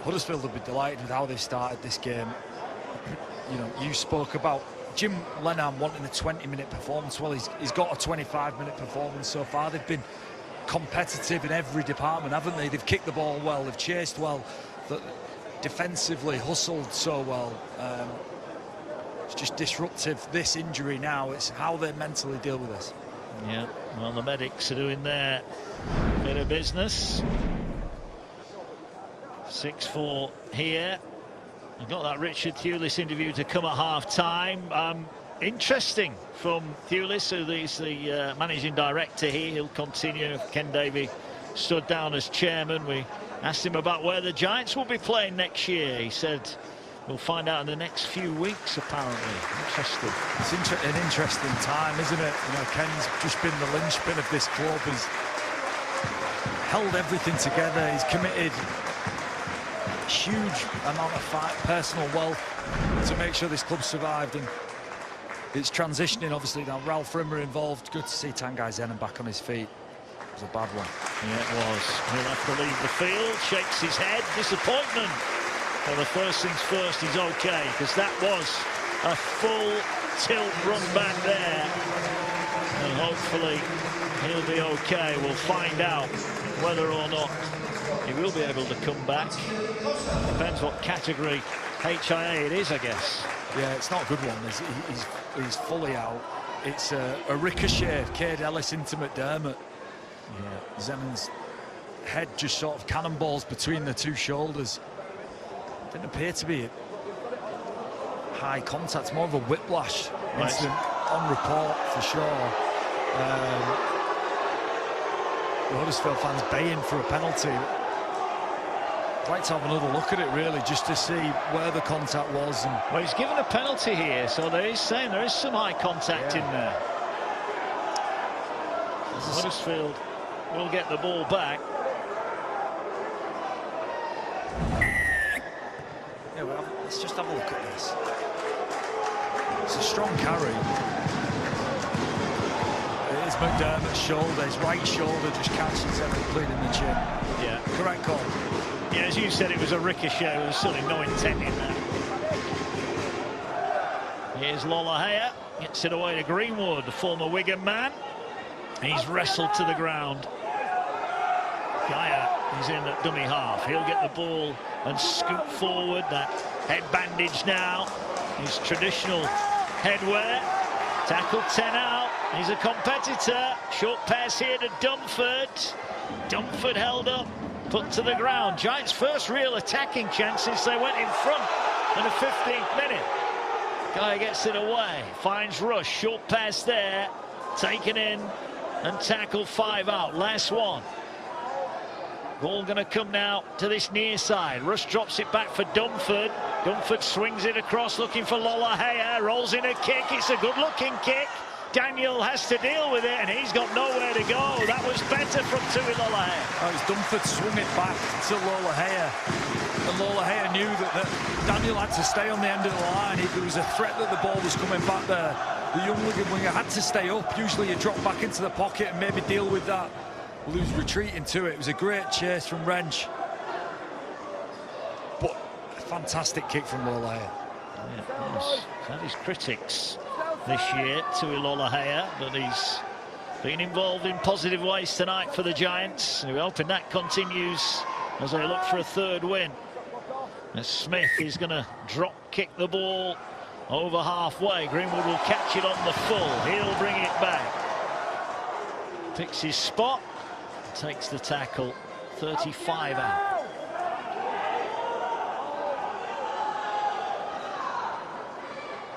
Huddersfield will be delighted with how they've started this game. You know, you spoke about Jim Lenham wanting a 20-minute performance. Well, he's got a 25-minute performance so far. They've been competitive in every department, haven't they? They've kicked the ball well, they've chased well, defensively hustled so well. It's just disruptive, this injury now. It's how they mentally deal with this. Yeah, well, the medics are doing their bit of business. 6-4 here. I've got that Richard Thewlis interview to come at half-time. Interesting from Thewlis, who is the managing director here. He'll continue. Ken Davey stood down as chairman. We asked him about where the Giants will be playing next year. He said we'll find out in the next few weeks, apparently. Interesting. It's an interesting time, isn't it? You know, Ken's just been the linchpin of this club. He's held everything together. He's committed huge amount of personal wealth to make sure this club survived, and it's transitioning obviously now. Ralph Rimmer involved. Good to see Tanguy Zenon back on his feet. It was a bad one. Yeah, it was. He'll have to leave the field, shakes his head, disappointment. Well, the first things first, he's okay, because that was a full tilt run back there, and hopefully he'll be okay. We'll find out whether or not he will be able to come back. Depends what category HIA it is, I guess. Yeah, it's not a good one. He's fully out. It's a ricochet of Cade Ellis into McDermott. Yeah, Zenon's head just sort of cannonballs between the 2 shoulders. Didn't appear to be high contact, more of a whiplash incident on report for sure. The Huddersfield fans baying for a penalty. I'd like to have another look at it really, just to see where the contact was. And well, he's given a penalty here, so there is some high contact in there. Huddersfield will get the ball back. Yeah, well, let's just have a look at this. It's a strong carry. It is McDermott's shoulder, his right shoulder just catches Evan clean in the chin. Yeah. Correct call. Yeah, as you said, it was a ricochet. There was certainly no intent in that. Here's Lolohea, gets it away to Greenwood, the former Wigan man. He's wrestled to the ground. Gaia is in at dummy half. He'll get the ball and scoot forward. That head bandage now. His traditional headwear. Tackle 10 out. He's a competitor. Short pass here to Dumford. Dumford held up, put to the ground. Giants' first real attacking chance since they went in front in the 15th minute. Gaia gets it away. Finds Rush. Short pass there. Taken in and tackled 5 out. Last one. Ball going to come now to this near side. Rush drops it back for Dumford. Dumford swings it across looking for Lolohea. Rolls in a kick. It's a good-looking kick. Daniel has to deal with it, and he's got nowhere to go. That was better from Tui Lolohea. Oh, it was Dumford swung it back to Lolohea. And Lolohea knew that Daniel had to stay on the end of the line. If there was a threat that the ball was coming back there, the young Wigan winger had to stay up. Usually you drop back into the pocket and maybe deal with that. Well, he was retreating to it. It was a great chase from Wrench. But a fantastic kick from Lolohea. Yeah, he's had his critics this year, Tui Lolohea, but he's been involved in positive ways tonight for the Giants. We're hoping that continues as they look for a third win. As Smith is going to drop kick the ball over halfway. Greenwood will catch it on the full. He'll bring it back. Picks his spot. Takes the tackle. 35 out.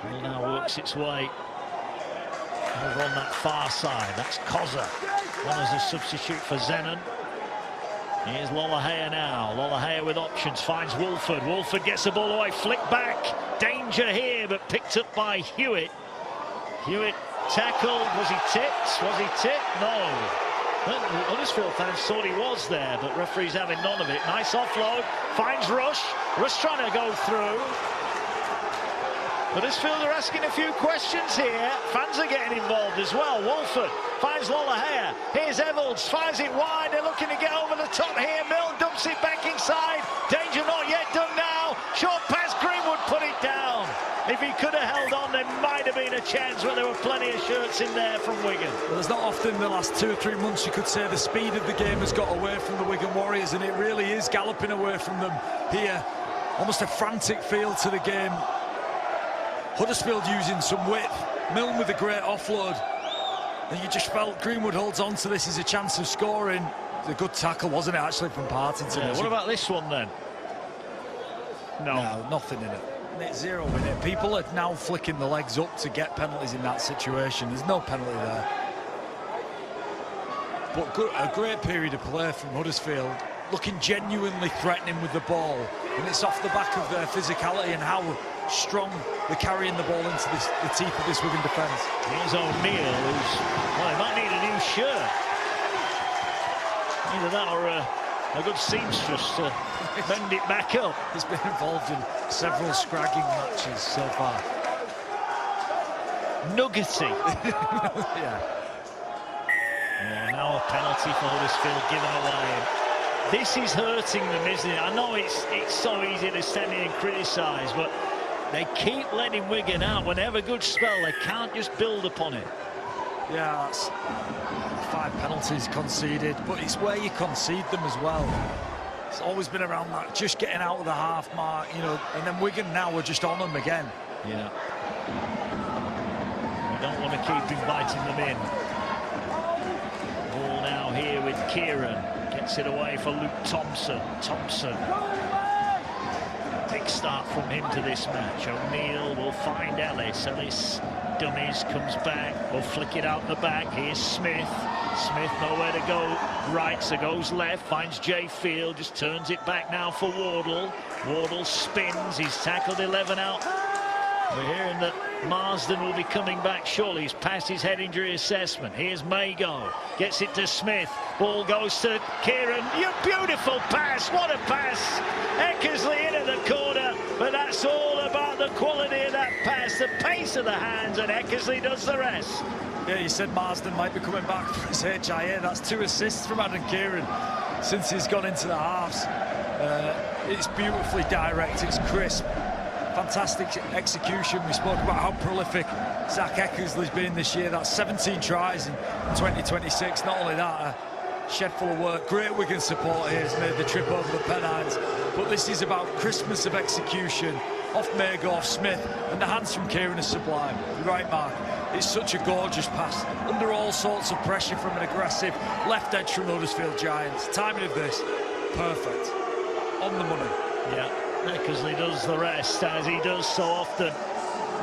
Ball now works its way over on that far side. That's Koza. One as a substitute for Zenon. Here's Lolohea now. Lolohea with options. Finds Wolford. Wolford gets the ball away. Flick back. Danger here, but picked up by Hewitt. Hewitt tackled. Was he tipped? Was he tipped? No. Huddersfield fans thought he was there, but referee's having none of it. Nice offload. Finds Rush. Rush trying to go through. Huddersfield are asking a few questions here. Fans are getting involved as well. Wolford finds Lolohea. Here's Evalds. Finds it wide. They're looking to get over the top here. Milne dumps it back inside. Danger not yet done now. Short pass. Greenwood put it down. If he could have held on, there might have been a chance, but there were plenty of shirts in there from Wigan. Well, there's not often in the last 2 or 3 months you could say the speed of the game has got away from the Wigan Warriors, and it really is galloping away from them here. Almost a frantic feel to the game. Huddersfield using some width. Milne with a great offload. And you just felt Greenwood holds on to this as a chance of scoring. It was a good tackle, wasn't it, actually, from Partington? Yeah, what about this one, then? No, nothing in it. It's 0 in it. People are now flicking the legs up to get penalties in that situation. There's no penalty there. But a great period of play from Huddersfield, looking genuinely threatening with the ball. And it's off the back of their physicality and how strong they're carrying the ball into the teeth of this Wigan defence. Here's O'Neill, who's, well, he might need a new shirt. Either that or a good seamstress to bend it back up. He's been involved in several scragging matches so far. Nuggety. Yeah. Yeah, now a penalty for Huddersfield given away. This is hurting them, isn't it? I know it's so easy to stand here and criticise, but they keep letting Wigan out. When they have a good spell, they can't just build upon it. Yeah, that's 5 penalties conceded, but it's where you concede them as well. It's always been around that, just getting out of the half mark, you know, and then Wigan now are just on them again. Yeah. You don't want to keep inviting them in. Ball now here with Kieran. Gets it away for Luke Thompson. Thompson quick start from him to this match. O'Neill will find Ellis. Ellis dummies, comes back, will flick it out the back. Here's Smith. Smith nowhere to go right, so goes left, finds Jay Field, just turns it back now for Wardle. Wardle spins, he's tackled 11 out. We're hearing that Marsden will be coming back shortly. He's passed his head injury assessment. Here's Mago, gets it to Smith. Ball goes to Kieran. You beautiful pass, what a pass! Eckersley in at the corner, but that's all about the quality of that pass, the pace of the hands, and Eckersley does the rest. Yeah, you said Marsden might be coming back for his HIA. That's 2 assists from Adam Kieran since he's gone into the halves. It's beautifully direct, it's crisp. Fantastic execution. We spoke about how prolific Zach Eckersley's been this year. That's 17 tries in 2026. Not only that, a shed full of work. Great Wigan support here has made the trip over the Pennines. But this is about crispness of execution. Off Mago, off Smith, and the hands from Kieran are sublime. You're right, Mark. It's such a gorgeous pass. Under all sorts of pressure from an aggressive left edge from Huddersfield Giants. Timing of this, perfect. On the money. Yeah. Eckersley does the rest, as he does so often.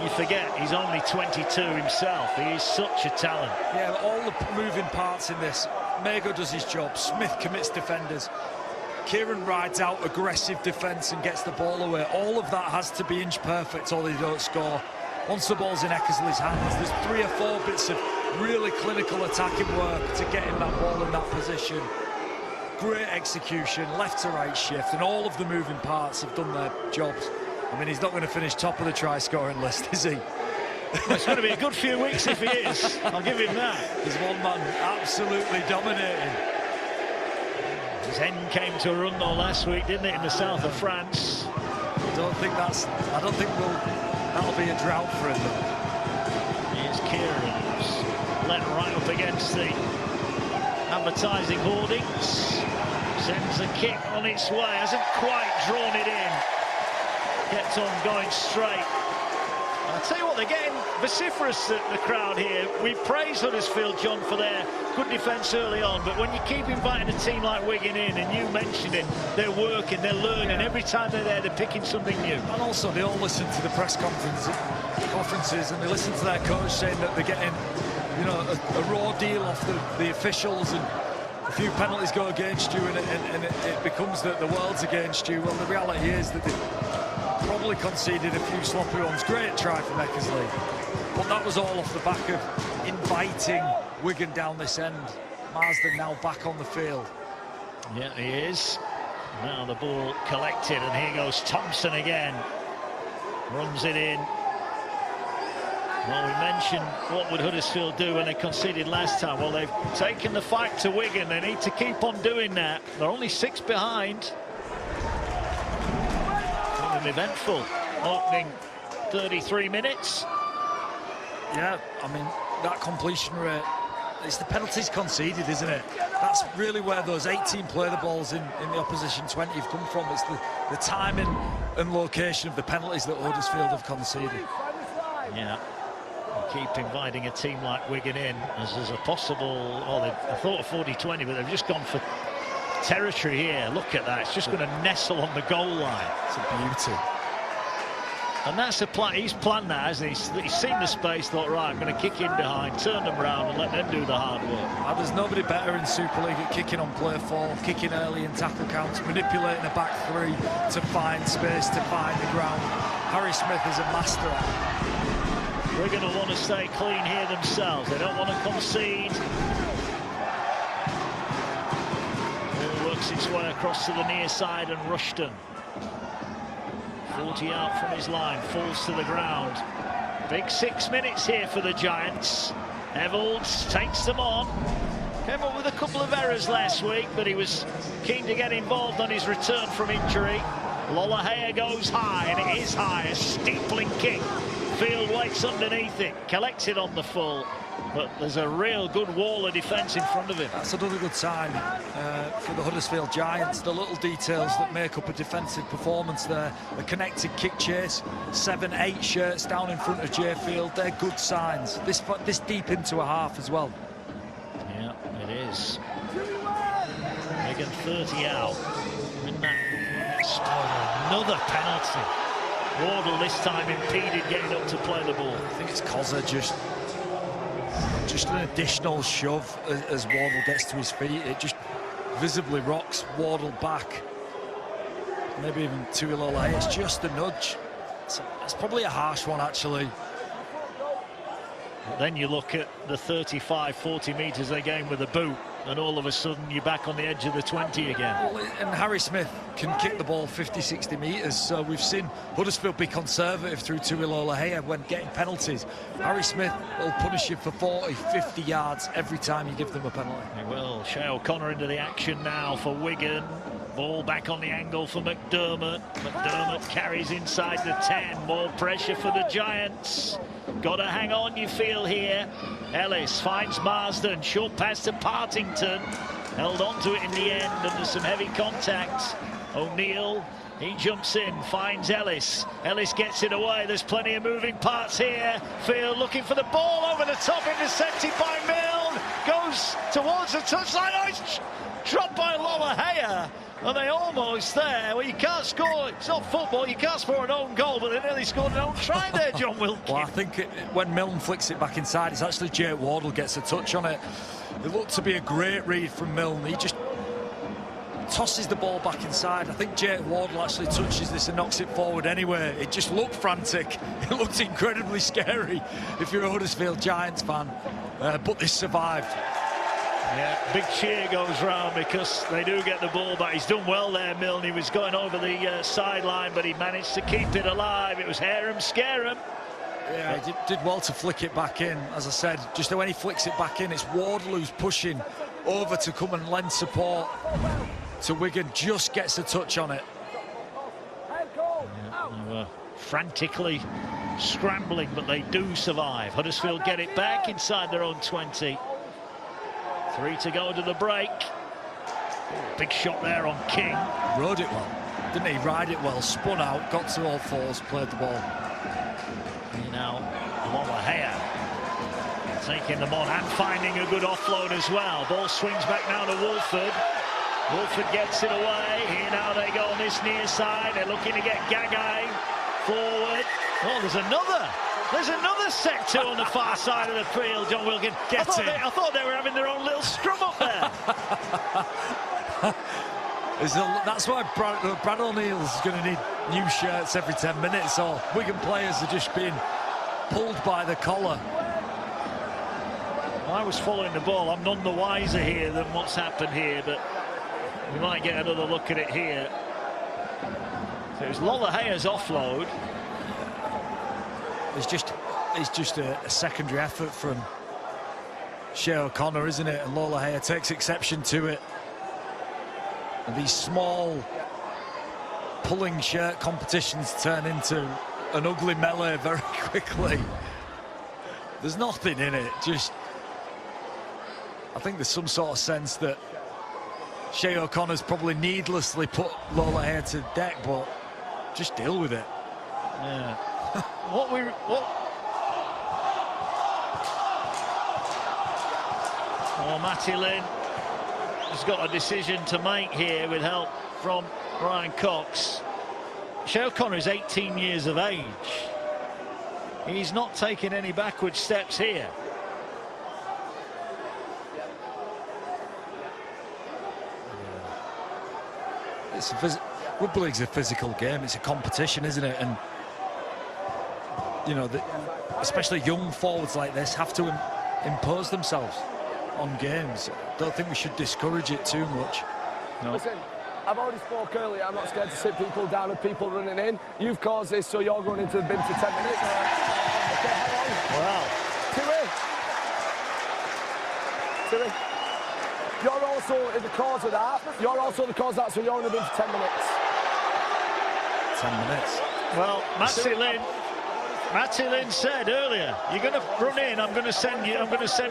You forget he's only 22 himself. He is such a talent. Yeah, all the moving parts in this. Mago does his job. Smith commits defenders. Kieran rides out aggressive defence and gets the ball away. All of that has to be inch perfect or they don't score. Once the ball's in Eckersley's hands, there's 3 or 4 bits of really clinical attacking work to get him that ball in that position. Great execution, left to right shift, and all of the moving parts have done their jobs. I mean, he's not going to finish top of the try-scoring list, is he? Well, it's going to be a good few weeks if he is. I'll give him that. He's one man absolutely dominating. His end came to a run though last week, didn't it, in the south of France? I don't think that'll be a drought for him. Here's Kieran, who's led right up against the advertising hoardings. Sends the kick on its way, hasn't quite drawn it in. Gets on going straight. I'll tell you what, they're getting vociferous, the crowd here. We praise Huddersfield, John, for their good defence early on, but when you keep inviting a team like Wigan in, and you mentioned it, they're working, they're learning. Every time they're there, they're picking something new. And also, they all listen to the press conferences, and they listen to their coach saying that they're getting, you know, a raw deal off the officials, and a few penalties go against you, and it becomes that the world's against you. Well, the reality is that they probably conceded a few sloppy ones. Great try from Eckersley, but that was all off the back of inviting Wigan down this end. Marsden now back on the field. Yeah, he is. Now the ball collected, and here goes Thompson again. Runs it in. Well, we mentioned what would Huddersfield do when they conceded last time. Well, they've taken the fight to Wigan. They need to keep on doing that. They're only 6 behind. An eventful opening 33 minutes. Yeah, I mean, that completion rate, it's the penalties conceded, isn't it? That's really where those 18 play the balls in the opposition 20 have come from. It's the timing and location of the penalties that Huddersfield have conceded. Yeah. Keep inviting a team like Wigan in as a possible, well, I thought of 40-20, but they've just gone for territory here. Look at that, it's just going to nestle on the goal line. It's a beauty. And that's a plan. He's planned that, hasn't he? He's seen the space, thought, right, I'm going to kick in behind, turn them round and let them do the hard work. There's nobody better in Super League at kicking on play forward, kicking early in tackle counts, manipulating a back three to find space, to find the ground. Harry Smith is a master at it. Wigan will want to stay clean here themselves. They don't want to concede. Ball works its way across to the near side, and Rushton, 40 out from his line, falls to the ground. Big 6 minutes here for the Giants. Evalds takes them on. Came up with a couple of errors last week, but he was keen to get involved on his return from injury. Lollahea goes high, and it is high, a steepling kick. Field waits underneath it, collects it on the full, but there's a real good wall of defence in front of him. That's another good sign for the Huddersfield Giants. The little details that make up a defensive performance there. The connected kick chase, 7-8 shirts down in front of Jay Field. They're good signs. This deep into a half as well. Yeah, it is. Wigan 30 out. In that Another penalty. Wardle this time impeded getting up to play the ball. I think it's Cozza just an additional shove as Wardle gets to his feet. It just visibly rocks Wardle back. Maybe even Tuilolohe. It's just a nudge. It's probably a harsh one, actually. But then you look at the 35-40 metres they gain with the boot, and all of a sudden you're back on the edge of the 20 again. Well, and Harry Smith can kick the ball 50-60 metres, so we've seen Huddersfield be conservative through Tuilolohe when getting penalties. Harry Smith will punish you for 40-50 yards every time you give them a penalty. He will. Shea O'Connor into the action now for Wigan. Ball back on the angle for McDermott. McDermott carries inside the 10. More pressure for the Giants. Got to hang on, you feel here. Ellis finds Marsden. Short pass to Partington. Held on to it in the end under some heavy contact. O'Neill, he jumps in, finds Ellis. Ellis gets it away. There's plenty of moving parts here. Field looking for the ball over the top, intercepted by Milne. Goes towards the touchline. Oh, it's dropped by Lolohea. Are they almost there? Well, you can't score. It's not football. You can't score an own goal, but they nearly scored an own try there, John Wilkin. Well, I think when Milne flicks it back inside, it's actually Jake Wardle gets a touch on it. It looked to be a great read from Milne. He just tosses the ball back inside. I think Jake Wardle actually touches this and knocks it forward anyway. It just looked frantic. It looked incredibly scary if you're a Huddersfield Giants fan. But this survived. Yeah, big cheer goes round because they do get the ball back. He's done well there, Milne. He was going over the sideline, but he managed to keep it alive. It was hair 'em, scare 'em. Yeah, he did well to flick it back in. As I said, just when he flicks it back in, it's Wardle who's pushing over to come and lend support to Wigan. Just gets a touch on it. Yeah, they were frantically scrambling, but they do survive. Huddersfield get it back inside their own 20. 3 to go to the break. Big shot there on King. Rode it well, didn't he? Ride it well, spun out, got to all fours, played the ball. You know, Lolohea taking them on and finding a good offload as well. Ball swings back now to Wolford. Wolford gets it away. Here now they go on this near side. They're looking to get Gagai forward. Oh, there's another sector on the far side of the field, John Wilkin. I thought they were having their own little scrum up there. That's why Brad O'Neill's going to need new shirts every 10 minutes, or Wigan players are just being pulled by the collar. I was following the ball. I'm none the wiser here than what's happened here, but we might get another look at it here. So it was Lolohea's offload. It's just a secondary effort from Shea O'Connor, isn't it? And Lolohea takes exception to it. And these small pulling shirt competitions turn into an ugly melee very quickly. There's nothing in it. Just, I think there's some sort of sense that Shea O'Connor's probably needlessly put Lolohea to deck, but just deal with it. Yeah. Oh, Matty Lynn has got a decision to make here with help from Ryan Cox. Shea O'Connor is 18 years of age. He's not taking any backward steps here. Rugby league's a physical game. It's a competition, isn't it? And you know, especially young forwards like this have to impose themselves on games. Don't think we should discourage it too much. No. Listen, I've already spoke earlier. I'm not scared to sit people down and people running in. You've caused this, so you're going into the bin for 10 minutes. Okay, hang on. Wow. Tui. You're also in the cause of that. You're also the cause of that, so you're in the bin for 10 minutes. 10 minutes. Well, Matty Lynn said earlier, you're going to run in, I'm going to send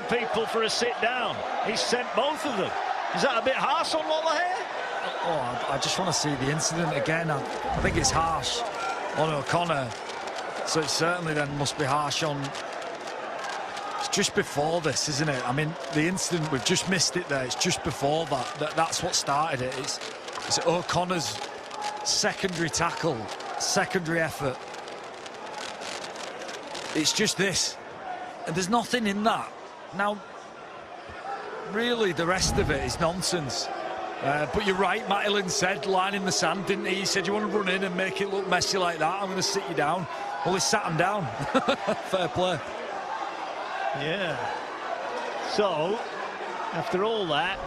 people for a sit down. He sent both of them. Is that a bit harsh on Lolohea? Oh, I just want to see the incident again. I think it's harsh on O'Connor, so it certainly then must be harsh on... It's just before this, isn't it? I mean, the incident, we've just missed it there. It's just before that. That's what started it. It's O'Connor's secondary tackle, secondary effort. It's just this. And there's nothing in that. Now, really, the rest of it is nonsense. But you're right, Matt Hillen said, line in the sand, didn't he? He said, you want to run in and make it look messy like that? I'm going to sit you down. Well, he sat him down. Fair play. Yeah. So, after all that,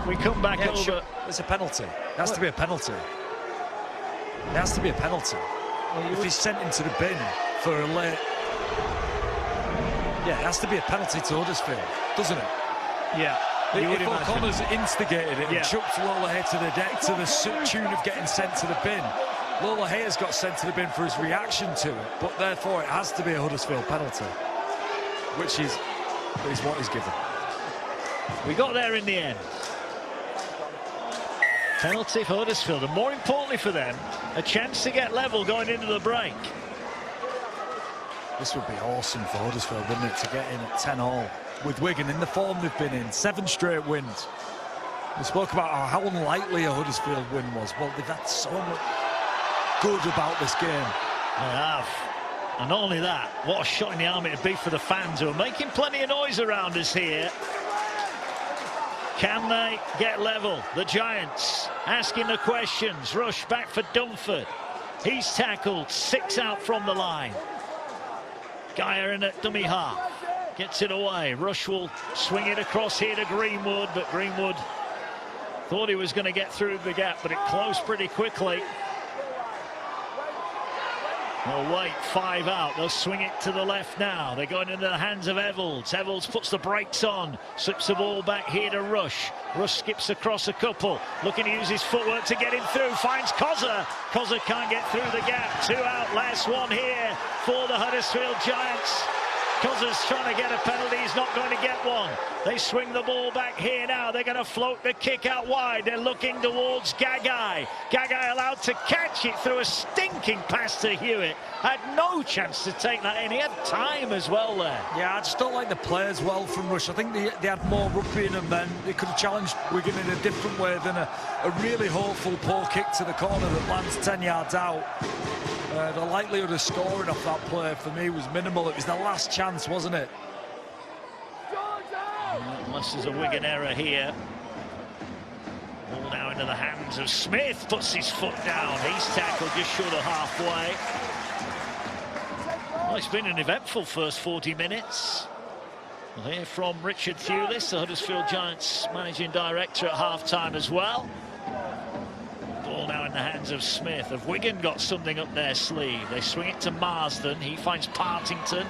we come back over. There's a penalty. There has to be a penalty. There has to be a penalty. Well, if he's sent into the bin for a late... Yeah, it has to be a penalty to Huddersfield, doesn't it? Yeah. If O'Connor's instigated it and chucked Lola Hay to the deck to the tune of getting sent to the bin, Lola Hay has got sent to the bin for his reaction to it, but therefore it has to be a Huddersfield penalty, which is what he's given. We got there in the end. Penalty for Huddersfield, and more importantly for them, a chance to get level going into the break. This would be awesome for Huddersfield, wouldn't it, to get in at 10-all with Wigan in the form they've been in, 7 straight wins. We spoke about how unlikely a Huddersfield win was. Well, they've had so much good about this game. They have. And not only that, what a shot in the arm it'd be for the fans who are making plenty of noise around us here. Can they get level? The Giants asking the questions. Rush back for Dunford. He's tackled, 6 out from the line. Geyer in at dummy half. Gets it away. Rush will swing it across here to Greenwood, but Greenwood thought he was going to get through the gap, but it closed pretty quickly. They'll wait, 5 out. They'll swing it to the left now. They're going into the hands of Evalds. Evalds puts the brakes on, slips the ball back here to Rush. Rush skips across a couple, looking to use his footwork to get him through. Finds Kozza. Kozza can't get through the gap. 2 out, last one here for the Huddersfield Giants. Kozza's trying to get a penalty, he's not going to get one. They swing the ball back here now. They're going to float the kick out wide. They're looking towards Gagai. Gagai allowed to catch it through a stinking pass to Hewitt. Had no chance to take that in. He had time as well there. Yeah, I just don't like the players well from Rush. I think they had more rugby in them then. They could have challenged Wigan in a different way than a really hopeful poor kick to the corner that lands 10 yards out. The likelihood of scoring off that play for me was minimal. It was the last chance, wasn't it? Unless there's a Wigan error here. Ball now into the hands of Smith. Puts his foot down. He's tackled just short of halfway. Well, it's been an eventful first 40 minutes. We'll hear from Richard Thewlis, the Huddersfield Giants managing director, at half-time as well. Ball now in the hands of Smith. Have Wigan got something up their sleeve? They swing it to Marsden. He finds Partington,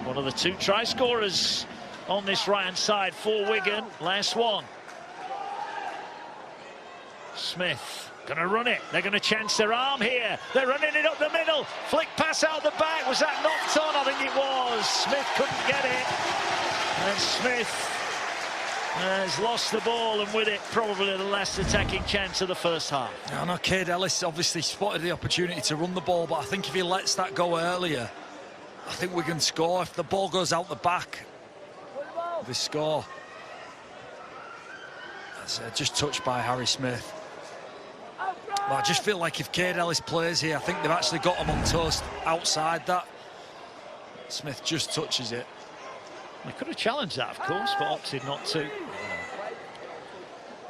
one of the 2 try scorers on this right-hand side for Wigan. Last one. Smith going to run it. They're going to chance their arm here. They're running it up the middle. Flick pass out the back. Was that knocked on? I think it was. Smith couldn't get it. And Smith has lost the ball, and with it probably the last attacking chance of the first half. I know Cade Ellis obviously spotted the opportunity to run the ball, but I think if he lets that go earlier, I think we can score. If the ball goes out the back, they score. That's just touched by Harry Smith. But I just feel like if Cade Ellis plays here, I think they've actually got him on toast outside that. Smith just touches it. They could have challenged that, of course, but opted not to.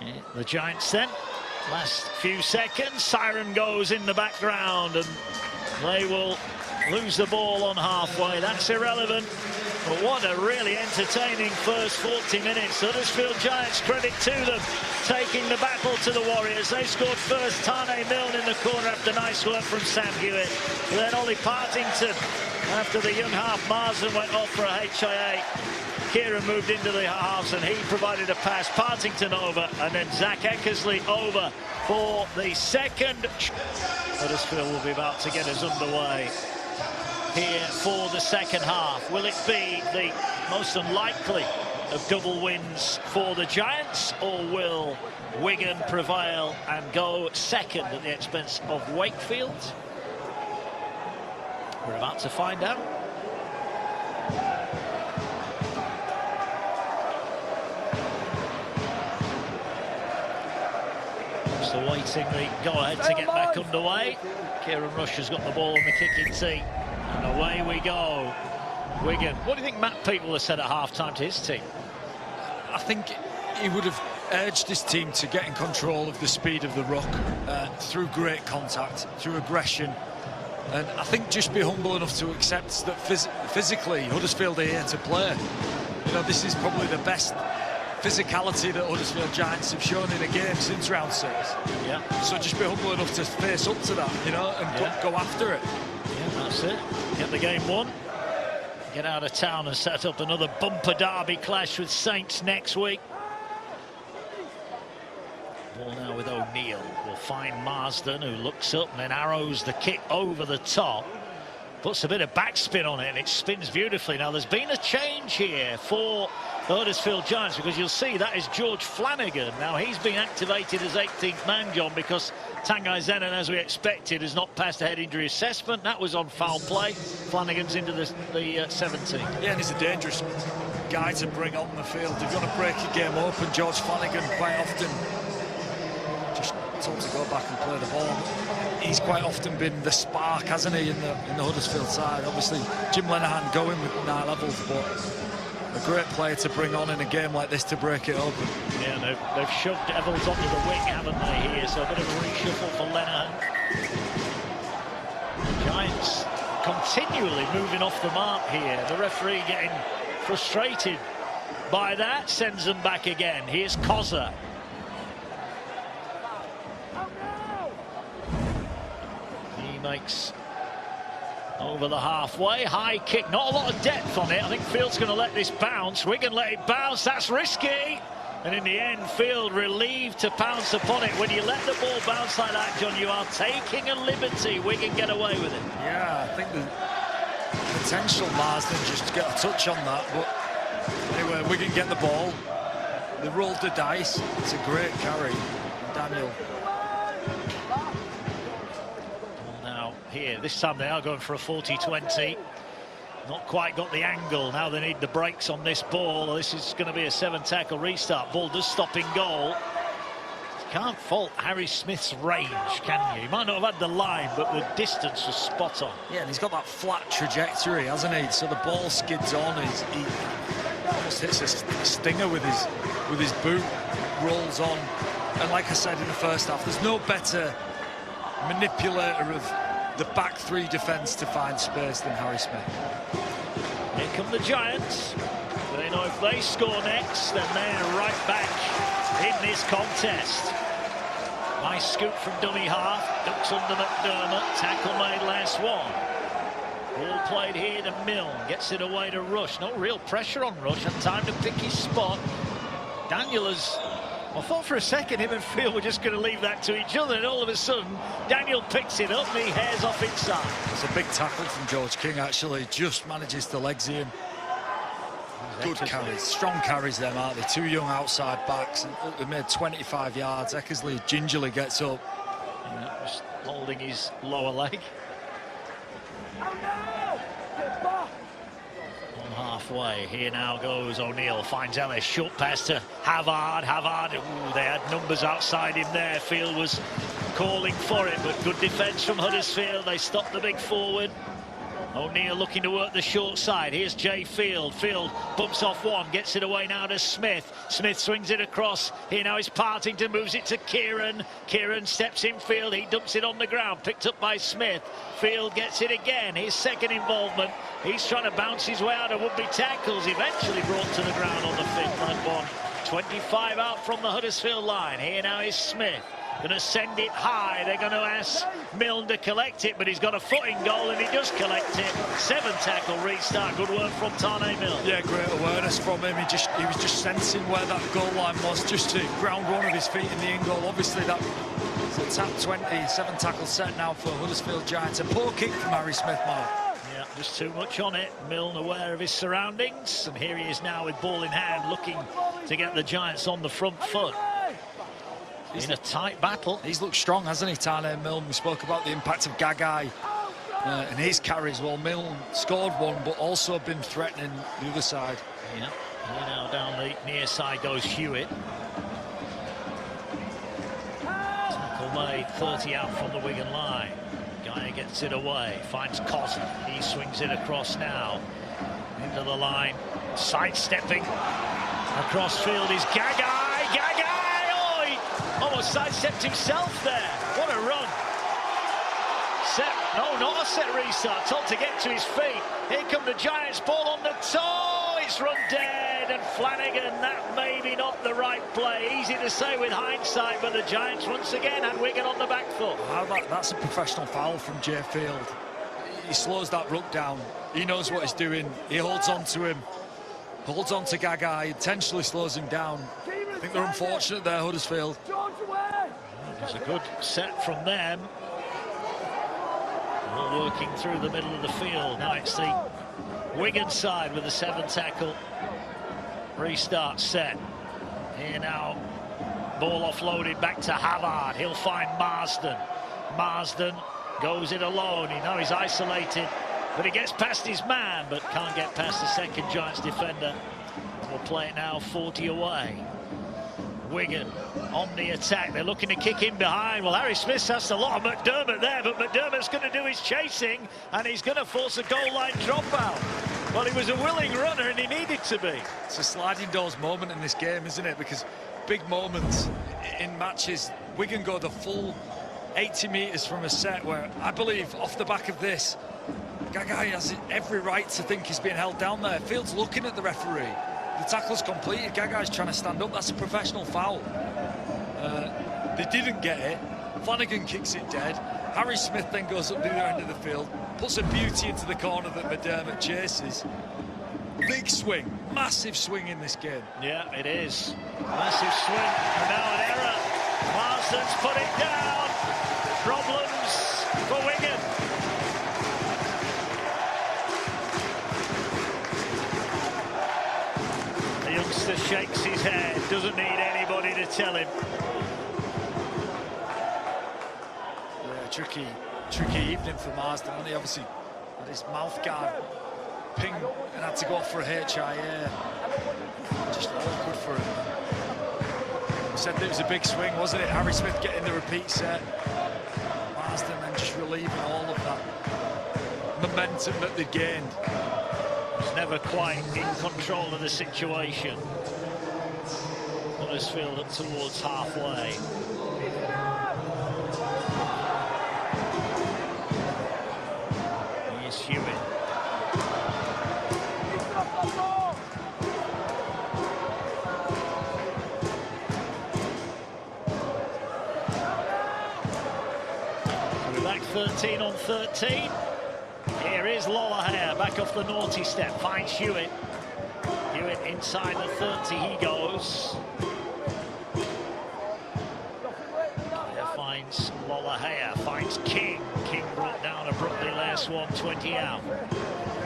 Yeah, the Giants then, last few seconds, siren goes in the background, and they will lose the ball on halfway. That's irrelevant. But what a really entertaining first 40 minutes. Huddersfield Giants, credit to them, taking the battle to the Warriors. They scored first, Tane Milne in the corner after nice work from Sam Hewitt. Then Ollie Partington, after the young half Marsden went off for a HIA. Kieran moved into the halves and he provided a pass. Partington over, and then Zach Eckersley over for the second. Huddersfield will be about to get us underway here for the second half. Will it be the most unlikely of double wins for the Giants, or will Wigan prevail and go second at the expense of Wakefield? We're about to find out. Just awaiting the go-ahead to get back underway. Kieran Rush has got the ball on the kicking tee. And away we go. Wigan. What do you think Matt People has said at half-time to his team? I think he would have urged his team to get in control of the speed of the ruck through great contact, through aggression. And I think just be humble enough to accept that physically Huddersfield are here to play. You know, this is probably the best physicality that Huddersfield Giants have shown in a game since round 6. Yeah. So just be humble enough to face up to that, you know, and go after it. Yeah, that's it. Get the game won. Get out of town and set up another bumper derby clash with Saints next week. Ball now with O'Neill. Will find Marsden, who looks up and then arrows the kick over the top. Puts a bit of backspin on it and it spins beautifully. Now there's been a change here for the Huddersfield Giants, because you'll see that is George Flanagan. Now he's been activated as 18th man, John, because Tanguy Zenon, as we expected, has not passed a head injury assessment. That was on foul play. Flanagan's into the 17. Yeah, and he's a dangerous guy to bring on the field. If you want to break a game open, George Flanagan quite often just told to go back and play the ball. He's quite often been the spark, hasn't he, in the Huddersfield side. Obviously, Jim Lenihan going with 9 levels, but a great player to bring on in a game like this to break it open. Yeah, they've shoved Evans onto the wing, haven't they, here? So a bit of a reshuffle for Lenihan. The Giants continually moving off the mark here. The referee getting frustrated by that, sends them back again. Here's Kozza. He makes over the halfway, high kick, not a lot of depth on it. I think Field's going to let this bounce. Wigan let it bounce, that's risky. And in the end, Field relieved to pounce upon it. When you let the ball bounce like that, John, you are taking a liberty. Wigan get away with it. Yeah, I think the potential Marsden just to get a touch on that. But anyway, Wigan get the ball. They rolled the dice. It's a great carry. Daniel. Here, this time they are going for a 40-20. Not quite got the angle. Now they need the brakes on this ball. This is going to be a 7-tackle restart. Ball does stop in goal. You can't fault Harry Smith's range, can you? He might not have had the line, but the distance was spot on. Yeah, and he's got that flat trajectory, hasn't he? So the ball skids on. He almost hits a stinger with his boot, rolls on. And like I said in the first half, there's no better manipulator of the back 3 defence to find space than Harry Smith. Here come the Giants. They know if they score next, then they're right back in this contest. Nice scoop from dummy half. Ducks under McDermott. Tackle made last one. Ball played here to Milne. Gets it away to Rush. No real pressure on Rush. And time to pick his spot. Daniel has... I thought for a second him and Field were just going to leave that to each other, and all of a sudden Daniel picks it up and he hairs off inside. It's a big tackle from George King, actually. Just manages to legs him. Good carries, strong carries them, aren't they? 2 young outside backs, and look, they made 25 yards. Eckersley gingerly gets up. Yeah, just holding his lower leg. Halfway, here now goes O'Neill, finds Ellis, short pass to Havard, ooh, they had numbers outside him there. Field was calling for it, but good defence from Huddersfield. They stopped the big forward. O'Neill looking to work the short side. Here's Jay Field. Field bumps off one, gets it away now to Smith. Smith swings it across. Here now is Partington, moves it to Kieran. Kieran steps in field. He dumps it on the ground, picked up by Smith. Field gets it again. His second involvement. He's trying to bounce his way out of would-be tackles. Eventually brought to the ground on the 5th one. 25 out from the Huddersfield line. Here now is Smith. Going to send it high. They're going to ask Milne to collect it, but he's got a foot in goal and he does collect it. 7-tackle restart. Good work from Tane Milne. Yeah, great awareness from him. He was just sensing where that goal line was, just to ground one of his feet in the in goal. Obviously, that is a tap 20, 7-tackle set now for Huddersfield Giants. A poor kick from Harry Smith, Mark. Yeah, just too much on it. Milne aware of his surroundings, and here he is now with ball in hand, looking to get the Giants on the front foot. In a tight battle. He's looked strong, hasn't he, Tane Milne? We spoke about the impact of Gagai and his carries. Well, Milne scored one, but also been threatening the other side. Yeah, and now down the near side goes Hewitt. tackle made, 30 out from the Wigan line. Guy gets it away, finds Cos. He swings it across now. Into the line, sidestepping. Across field is Gagai. Gagai! Oh, he almost sidestepped himself there. What a run. Set, no, not a set restart. Told to get to his feet. Here come the Giants, ball on the toe. It's run dead, and Flanagan, that maybe not the right play. Easy to say with hindsight, but the Giants once again had Wigan on the back foot. That's a professional foul from Jay Field. He slows that ruck down. He knows what he's doing. He holds on to him. Holds on to Gagai, intentionally slows him down. I think they're unfortunate there, Huddersfield. It was a good set from them. All working through the middle of the field. Now it's the Wigan side with the 7 tackle. Restart set. Here now, ball offloaded back to Havard. He'll find Marsden. Marsden goes it alone. Now he's isolated, but he gets past his man, but can't get past the second Giants defender. We'll play it now 40 away. Wigan on the attack. They're looking to kick in behind. Well, Harry Smith's asked a lot of McDermott there, but McDermott's going to do his chasing, and he's going to force a goal line dropout. Well, he was a willing runner, and he needed to be. It's a sliding doors moment in this game, isn't it? Because big moments in matches, Wigan go the full 80 metres from a set where I believe off the back of this, Gagai has every right to think he's being held down there. Field's looking at the referee. The tackle's completed. Gagai's trying to stand up. That's a professional foul. They didn't get it. Flanagan kicks it dead. Harry Smith then goes up the other end of the field, puts a beauty into the corner that McDermott chases. Big swing, massive swing in this game. Yeah, it is. Massive swing, and now an error. Marsden's put it down. Problems for Wigan. The youngster shakes his head, doesn't need anybody to tell him. Yeah, tricky evening for Marsden, and he obviously had his mouth guard ping and had to go off for a HIA. Just awkward for him. He said that it was a big swing, wasn't it? Harry Smith getting the repeat set. Marsden then just relieving all of that momentum that they gained. Was never quite in control of the situation. Huddersfield up towards halfway. Here's Hewitt. We're back 13 on 13. Here is Lollahare, back off the naughty step, finds Hewitt. Hewitt inside the 30 he goes. There finds Lollahare, finds King. King brought down abruptly last one, 20 out.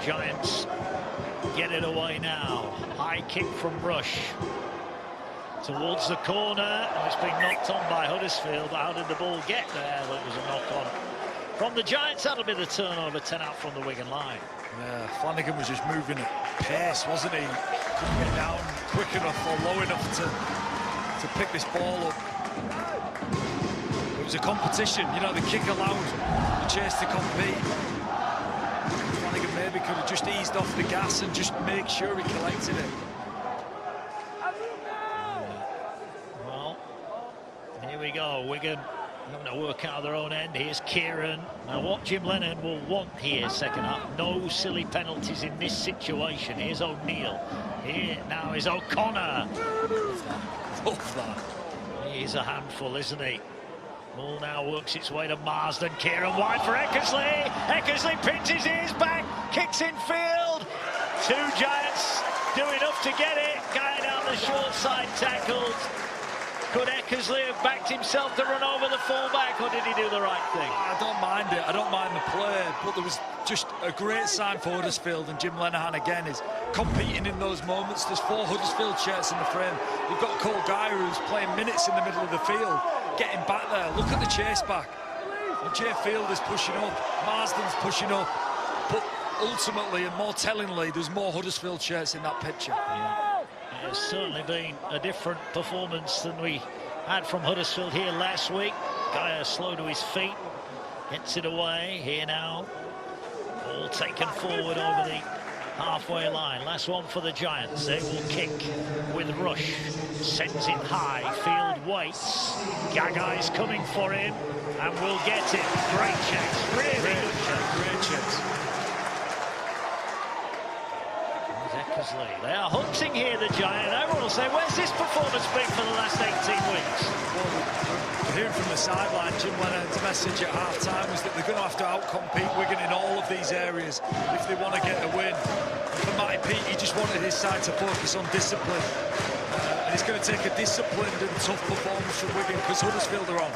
Giants get it away now. High kick from Rush. Towards the corner, and it's been knocked on by Huddersfield, but how did the ball get there? Well, it was a knock on. From the Giants, that'll be the turnover, 10 out from the Wigan line. Yeah, Flanagan was just moving at pace, wasn't he? Couldn't get down quick enough or low enough to pick this ball up. It was a competition, you know, the kick allowed the Chase to compete. Flanagan maybe could have just eased off the gas and just make sure he collected it. Well, here we go, Wigan having to work out of their own end. Here's Kieran. Now what Jim Lennon will want here, second half, no silly penalties in this situation. Here's O'Neill. Here now is O'Connor. Love that. He's a handful, isn't he? Ball now works its way to Marsden. Kieran wide for Eckersley. Eckersley pins his ears back, kicks in field. Two Giants do enough to get it. Guy down the short side tackled. Could Eckersley have backed himself to run over the fullback, or did he do the right thing? I don't mind it. I don't mind the play, but there was just a great sign for Huddersfield, and Jim Lenihan again is competing in those moments. There's 4 Huddersfield shirts in the frame. You've got Cole Geyer who's playing minutes in the middle of the field, getting back there. Look at the chase back. And Jay Field is pushing up. Marsden's pushing up. But ultimately and more tellingly, there's more Huddersfield shirts in that picture. Yeah. It has certainly been a different performance than we had from Huddersfield here last week. Gaia slow to his feet, gets it away. Here now, all taken forward over the halfway line. Last one for the Giants. They will kick with rush. Sends it high. Field waits. Gagai's coming for him and will get it. Great chance. Really good chance. Great chance. They are hunting here, the Giant. Everyone will say, where's this performance been for the last 18 weeks? Well, we're hearing from the sideline, Jim Leonard's message at half-time was that they're going to have to out-compete Wigan in all of these areas if they want to get a win. And for Matty Pete, he just wanted his side to focus on discipline. And it's going to take a disciplined and tough performance from Wigan because Huddersfield are on.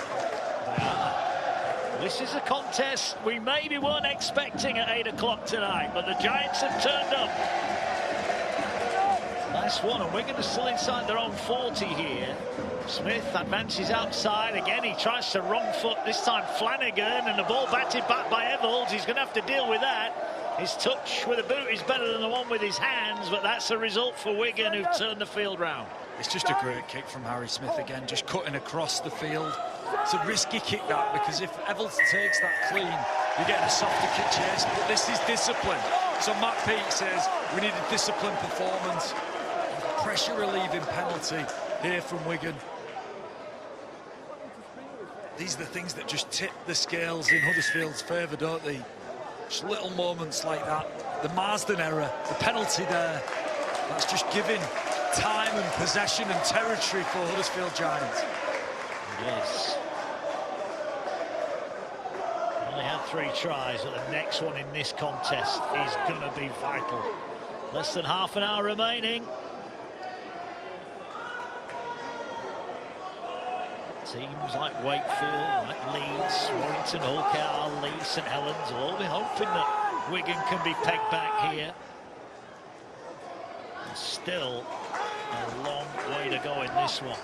They are. This is a contest we maybe weren't expecting at 8 o'clock tonight, but the Giants have turned up. Last one, and Wigan are still inside their own 40 here. Smith advances outside. Again, he tries to wrong foot, this time Flanagan, and the ball batted back by Evolds. He's going to have to deal with that. His touch with a boot is better than the one with his hands, but that's a result for Wigan, who've turned the field round. It's just a great kick from Harry Smith again, just cutting across the field. It's a risky kick, that, because if Evolds takes that clean, you're getting a softer kick chase, but this is discipline. So Matt Pete says we need a disciplined performance. Pressure relieving penalty here from Wigan. These are the things that just tip the scales in Huddersfield's favour, don't they? Just little moments like that. The Marsden error, the penalty there, that's just giving time and possession and territory for Huddersfield Giants. It is. Only had 3 tries, but the next one in this contest is going to be vital. Less than half an hour remaining. Teams like Wakefield, like Leeds, Warrington, Hull, Leeds, St Helens will all be hoping that Wigan can be pegged back here. And still a long way to go in this one.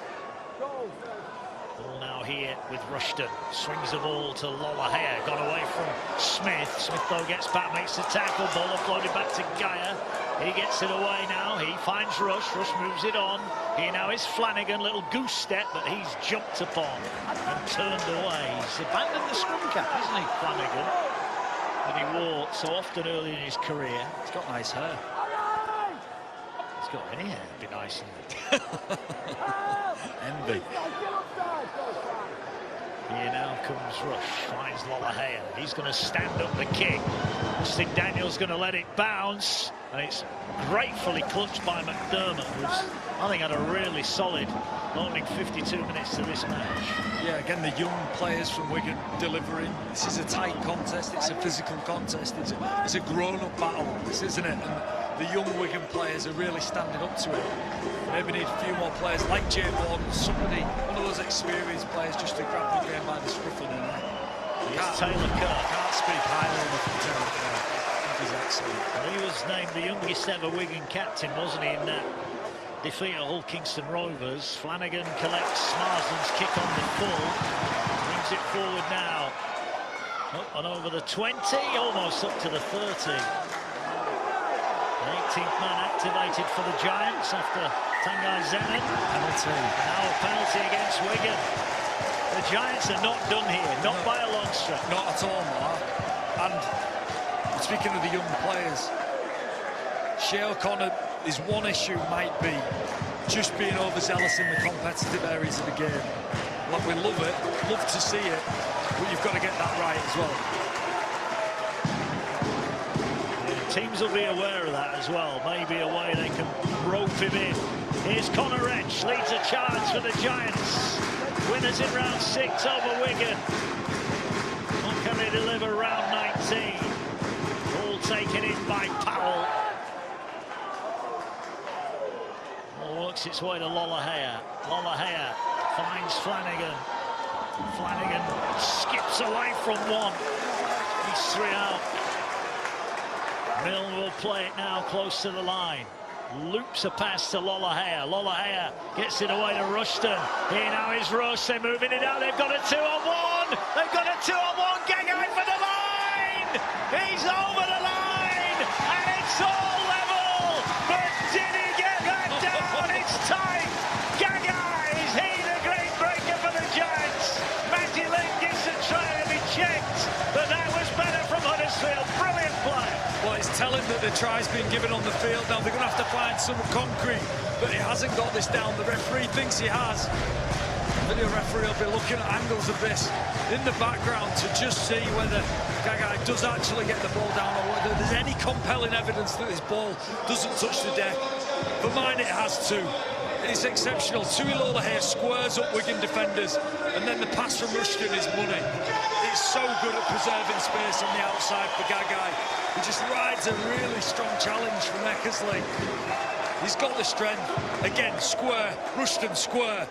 Ball now here with Rushton. Swings the ball to Lollahea. Gone away from Smith. Smith though gets back, makes the tackle. Ball floated back to Gaia. He gets it away now. He finds Rush. Rush moves it on. Here now is Flanagan. Little goose step, but he's jumped upon and turned away. He's abandoned the scrum cap, hasn't he, Flanagan? That he wore so often early in his career. He's got nice hair. He's got any hair. It'd be nice, isn't it? Envy. Here now comes Rush, finds Lollahea. He's going to stand up the kick. I think Daniel's going to let it bounce, and it's gratefully clutched by McDermott, who's, I think, had a really solid opening 52 minutes to this match. Yeah, again, the young players from Wigan delivering. This is a tight contest, it's a physical contest, it's a grown-up battle, this, isn't it? And the young Wigan players are really standing up to it. Maybe need a few more players like Jay Ward, somebody, one of those experienced players, just to grab the game by the scruff of the neck. Here's Taylor Kirk. Can't speak highly enough of Taylor Kirk. I think he's excellent. And he was named the youngest ever Wigan captain, wasn't he, in that defeat at Hull Kingston Rovers. Flanagan collects Marsden's kick on the full. Brings it forward now. Up and over the 20, almost up to the 30. The 18th man activated for the Giants after Tanguy Zenon. Penalty. Now a penalty against Wigan. The Giants are not done here, not by a long stretch. Not at all, Mark. And speaking of the young players, Shea O'Connor, his one issue might be just being overzealous in the competitive areas of the game. Like, we love it, love to see it, but you've got to get that right as well. Yeah, teams will be aware of that as well. Maybe a way they can rope him in. Here's Connor Wrench, leads a charge for the Giants. Winners in round 6 over Wigan. What can they deliver round 19? All taken in by Powell. Ball works its way to Lollahea. Lollahea finds Flanagan. Flanagan skips away from one. He's 3 out. Milne will play it now close to the line. Loops a pass to Lollahea. Lollahea gets it away to Rushton. Here now is Rush. They're moving it out. They've got a 2-on-1. They've got a 2-on-1. Gagai for the line. He's over the line. And it's all level. But did he get that down? It's tight. Gagai, is he the great break that the try's been given on the field. Now they're going to have to find some concrete, but he hasn't got this down. The referee thinks he has. The video referee will be looking at angles of this in the background to just see whether Gagai does actually get the ball down or whether there's any compelling evidence that his ball doesn't touch the deck. For mine, it has to. It's exceptional. Tuilola here squares up Wigan defenders, and then the pass from Rushton is money. It's so good at preserving space on the outside for Gagai. He just rides a really strong challenge from Eckersley. He's got the strength. Again, square, Rushton square,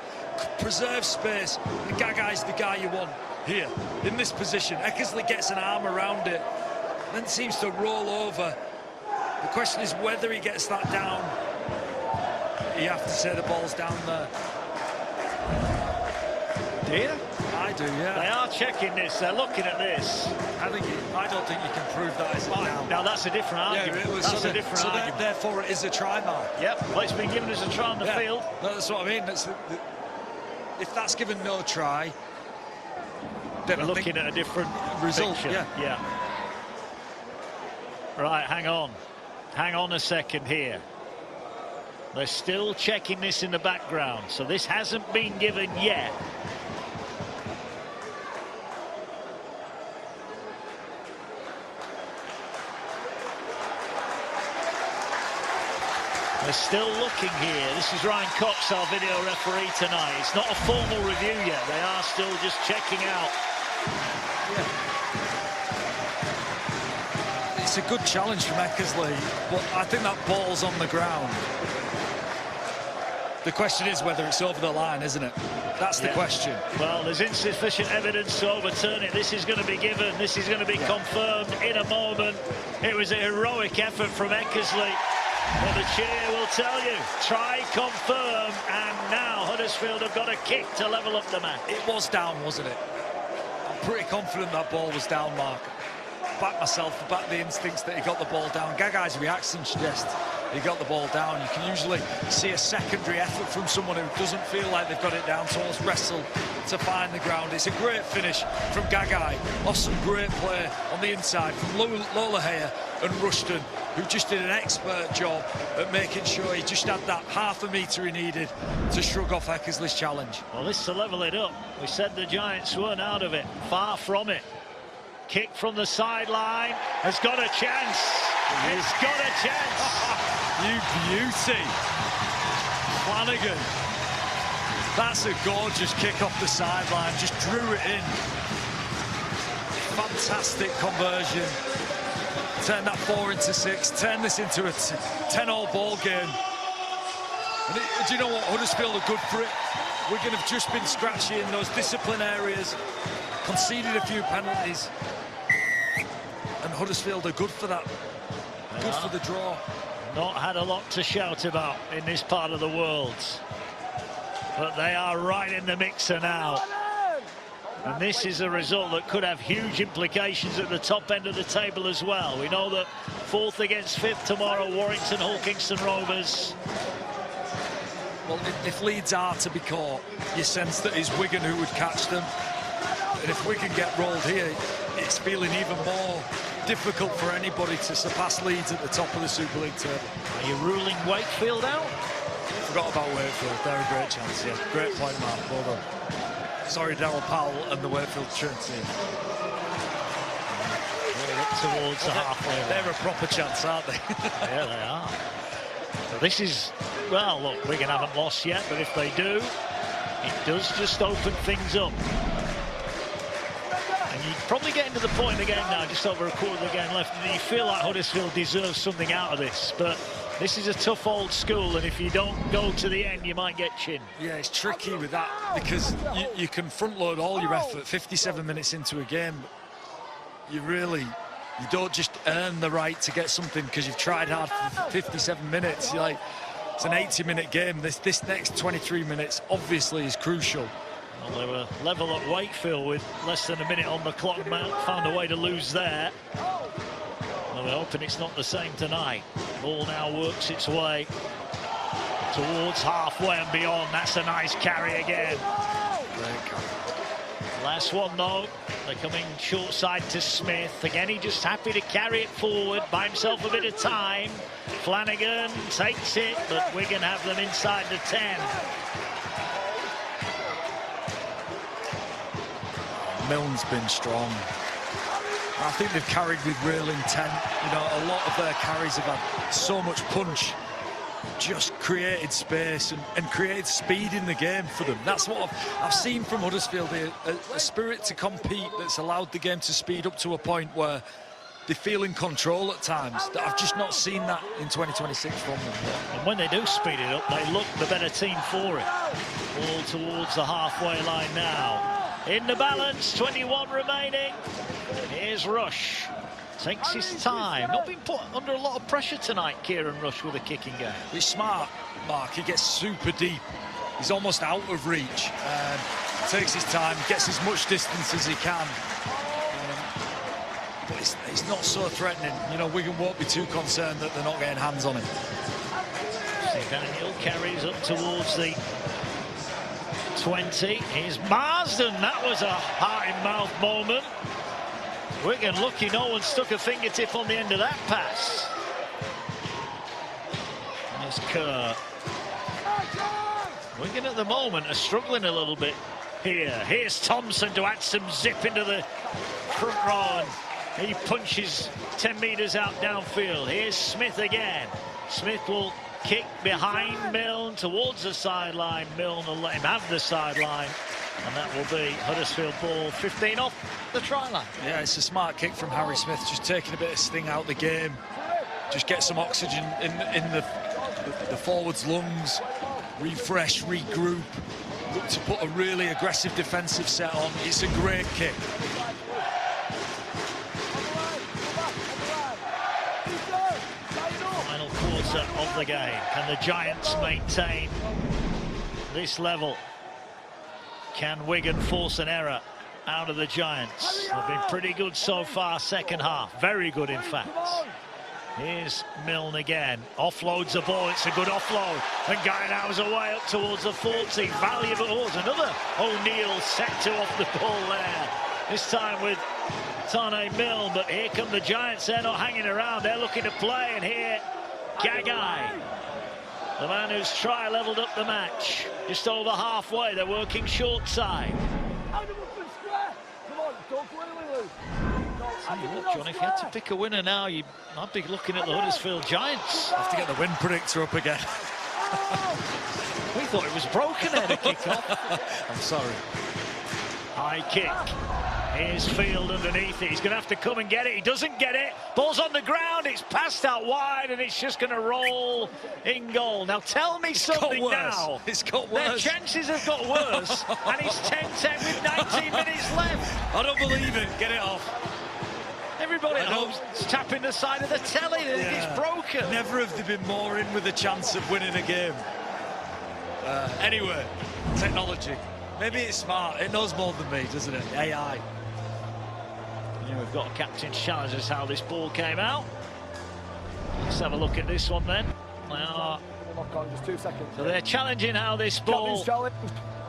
preserve space, and Gagai's the guy you want here, in this position. Eckersley gets an arm around it, then seems to roll over. The question is whether he gets that down. You have to say the ball's down there. Do you? I do, yeah. They are checking this. They're looking at this. I don't think you can prove that isn't down. Now that's a different argument. Yeah, that's a different argument. Therefore, it is a try mark. Yep. Well, it's been given as a try on the field. That's what I mean. If that's given no try, then we're looking at a different result. Yeah. Right. Hang on. Hang on a second here. They're still checking this in the background, so this hasn't been given yet. They're still looking here. This is Ryan Cox, our video referee tonight. It's not a formal review yet. They are still just checking out. It's a good challenge from Eckersley, but I think that ball's on the ground. The question is whether it's over the line, isn't it? That's the question. Well, there's insufficient evidence to overturn it. This is going to be given. This is going to be confirmed in a moment. It was a heroic effort from Eckersley. But the cheer will tell you, try confirm, and now Huddersfield have got a kick to level up the match. It was down, wasn't it? I'm pretty confident that ball was down, Mark. Back myself, back the instincts that he got the ball down. Gagai's reaction suggests he got the ball down. You can usually see a secondary effort from someone who doesn't feel like they've got it down, so let's wrestle to find the ground. It's a great finish from Gagai, off some great play on the inside from Lola and Rushton, who just did an expert job at making sure he just had that half a metre he needed to shrug off Eckersley's challenge. Well, this to level it up. We said the Giants weren't out of it. Far from it. Kick from the sideline. Has got a chance. It's got a chance. You beauty. Flanagan. That's a gorgeous kick off the sideline. Just drew it in. Fantastic conversion. Turn that 4 into 6. Turn this into a 10-all ball game. And do you know what? Huddersfield are good for it. Wigan have just been scratchy in those discipline areas. Conceded a few penalties. And Huddersfield are good for that. Good for the draw. Not had a lot to shout about in this part of the world. But they are right in the mixer now. And this is a result that could have huge implications at the top end of the table as well. We know that 4th against 5th tomorrow, Warrington, Hull, Kingston Rovers. Well, if Leeds are to be caught, you sense that it's Wigan who would catch them. And if Wigan get rolled here, it's feeling even more difficult for anybody to surpass Leeds at the top of the Super League table. Are you ruling Wakefield out? Forgot about Wakefield. They're a great chance, yeah. Great point, Mark. Well done. Sorry, Darryl Powell and the Wakefield team. We're up towards the halfway line. They're a proper chance, aren't they? Yeah, they are. So this is, well, look, Wigan haven't lost yet, but if they do, it does just open things up. And you probably getting to the point in the game now, just over a quarter of the game left, and you feel like Huddersfield deserves something out of this. But this is a tough old school, and if you don't go to the end, you might get chinned. Yeah, it's tricky with that, because you can front-load all your effort 57 minutes into a game. You don't just earn the right to get something because you've tried hard for 57 minutes. You're like, it's an 80-minute game. This next 23 minutes obviously is crucial. Well, they were level at Wakefield with less than a minute on the clock. Found a way to lose there. Well, we're hoping it's not the same tonight. Ball now works its way towards halfway and beyond. That's a nice carry again. Great carry. Last one, though. They're coming short side to Smith. Again, he just happy to carry it forward, buy himself a bit of time. Flanagan takes it, but Wigan have them inside the 10. Milne's been strong. I think they've carried with real intent. You know, a lot of their carries have had so much punch, just created space and created speed in the game for them. That's what I've seen from Huddersfield here, a spirit to compete that's allowed the game to speed up to a point where they feel in control at times. I've just not seen that in 2026 from them. And when they do speed it up, they look the better team for it. All towards the halfway line now. In the balance, 21 remaining. Here's Rush. Takes his time. Not been put under a lot of pressure tonight, Kieran Rush, with a kicking game. He's smart, Mark. He gets super deep. He's almost out of reach. Takes his time, gets as much distance as he can. But it's not so threatening. You know, Wigan won't be too concerned that they're not getting hands on him. Daniel carries up towards the 20. Here's Marsden. That was a heart-in-mouth moment. Wigan lucky no one stuck a fingertip on the end of that pass. There's Kerr. Wigan at the moment are struggling a little bit here. Here's Thompson to add some zip into the front row. And he punches 10 metres out downfield. Here's Smith again. Smith will kick behind Milne towards the sideline. Milne will let him have the sideline. And that will be Huddersfield ball 15 off the try line. Yeah, it's a smart kick from Harry Smith, just taking a bit of sting out the game. Just get some oxygen in the forwards' lungs. Refresh, regroup. Look to put a really aggressive defensive set on. It's a great kick. Final quarter of the game. Can the Giants maintain this level? Can Wigan force an error out of the Giants? They've been pretty good so far, second half. Very good, in fact. Here's Milne again. Offloads the ball. It's a good offload. And Guineau's away up towards the 40. Valuable. Oh, there's another O'Neill set to off the ball there. This time with Tane Milne. But here come the Giants. They're not hanging around. They're looking to play. And here, Gagai, the man whose try levelled up the match. Just over halfway, they're working short side. Look, John, if you had to pick a winner now, I'd be looking at the Huddersfield Giants. Have to get the win predictor up again. We thought it was broken there to kick off. I'm sorry. High kick. Here's Field underneath it. He's going to have to come and get it. He doesn't get it. Ball's on the ground. It's passed out wide, and it's just going to roll in goal. Now, tell me something now. It's got worse. Their chances have got worse, and it's 10-10 with 19 minutes left. I don't believe it. Get it off. Everybody at home's tapping the side of the telly. It's broken. Never have they been more in with a chance of winning a game. Anyway, technology. Maybe it's smart. It knows more than me, doesn't it? AI. Yeah, we've got a captain's challenge as how this ball came out. Let's have a look at this one then. Now, just 2 seconds. So they're challenging how this ball.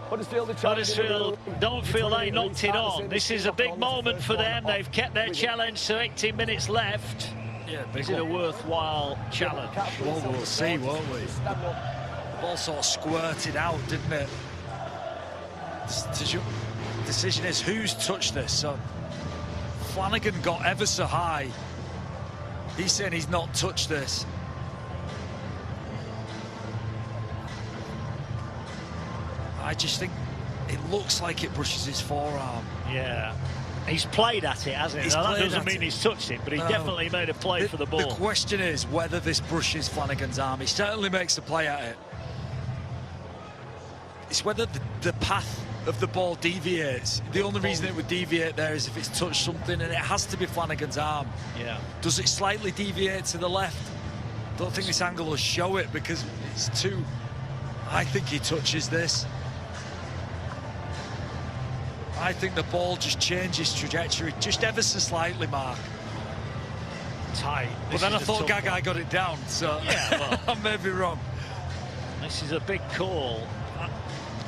Huddersfield don't feel they knocked it on. This is a big moment for them. They've kept their challenge to 18 minutes left. Yeah, is it a worthwhile challenge? Well, we'll see, won't we? The ball sort of squirted out, didn't it? The decision is who's touched this. So Flanagan got ever so high. He's saying he's not touched this. I just think it looks like it brushes his forearm. Yeah. He's played at it, hasn't he? Now, that doesn't mean he's touched it, but he definitely made a play for the ball. The question is whether this brushes Flanagan's arm. He certainly makes a play at it. It's whether the path of the ball deviates. The only reason it would deviate there is if it's touched something, and it has to be Flanagan's arm. Yeah. Does it slightly deviate to the left? Don't think this angle will show it because it's too... I think he touches this. I think the ball just changes trajectory just ever so slightly, Mark. Tight. But then I thought Gagai got it down, so yeah, well, I may be wrong. This is a big call.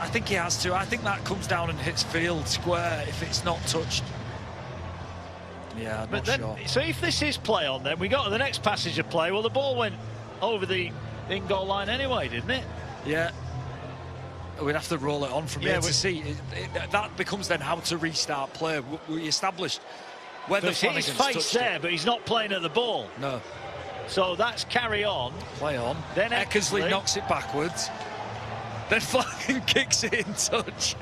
I think he has to. I think that comes down and hits Field square if it's not touched. Yeah, I'm but not then, sure. so if this is play on, then we got to the next passage of play. Well, the ball went over the in-goal line anyway, didn't it? Yeah. We'd have to roll it on from here to see. That becomes then how to restart play. We established whether his face there, but he's not playing at the ball. No. So that's carry on. Play on. Then Eckersley knocks it backwards. Then Flanagan kicks it in touch.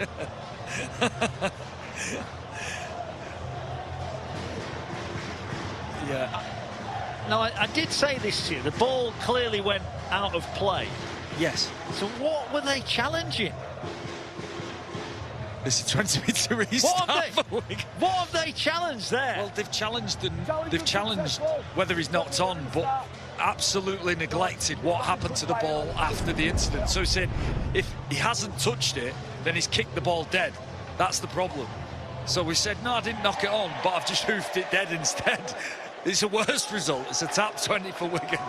Yeah. Now, I did say this to you. The ball clearly went out of play. Yes. So what were they challenging? This is 20 metre restart. What have they challenged there? Well, they've challenged whether he's knocked on, but absolutely neglected what happened to the ball after the incident. So he's saying if he hasn't touched it, then he's kicked the ball dead. That's the problem. So we said, no, I didn't knock it on, but I've just hoofed it dead instead. It's a worse result. It's a tap 20 for Wigan.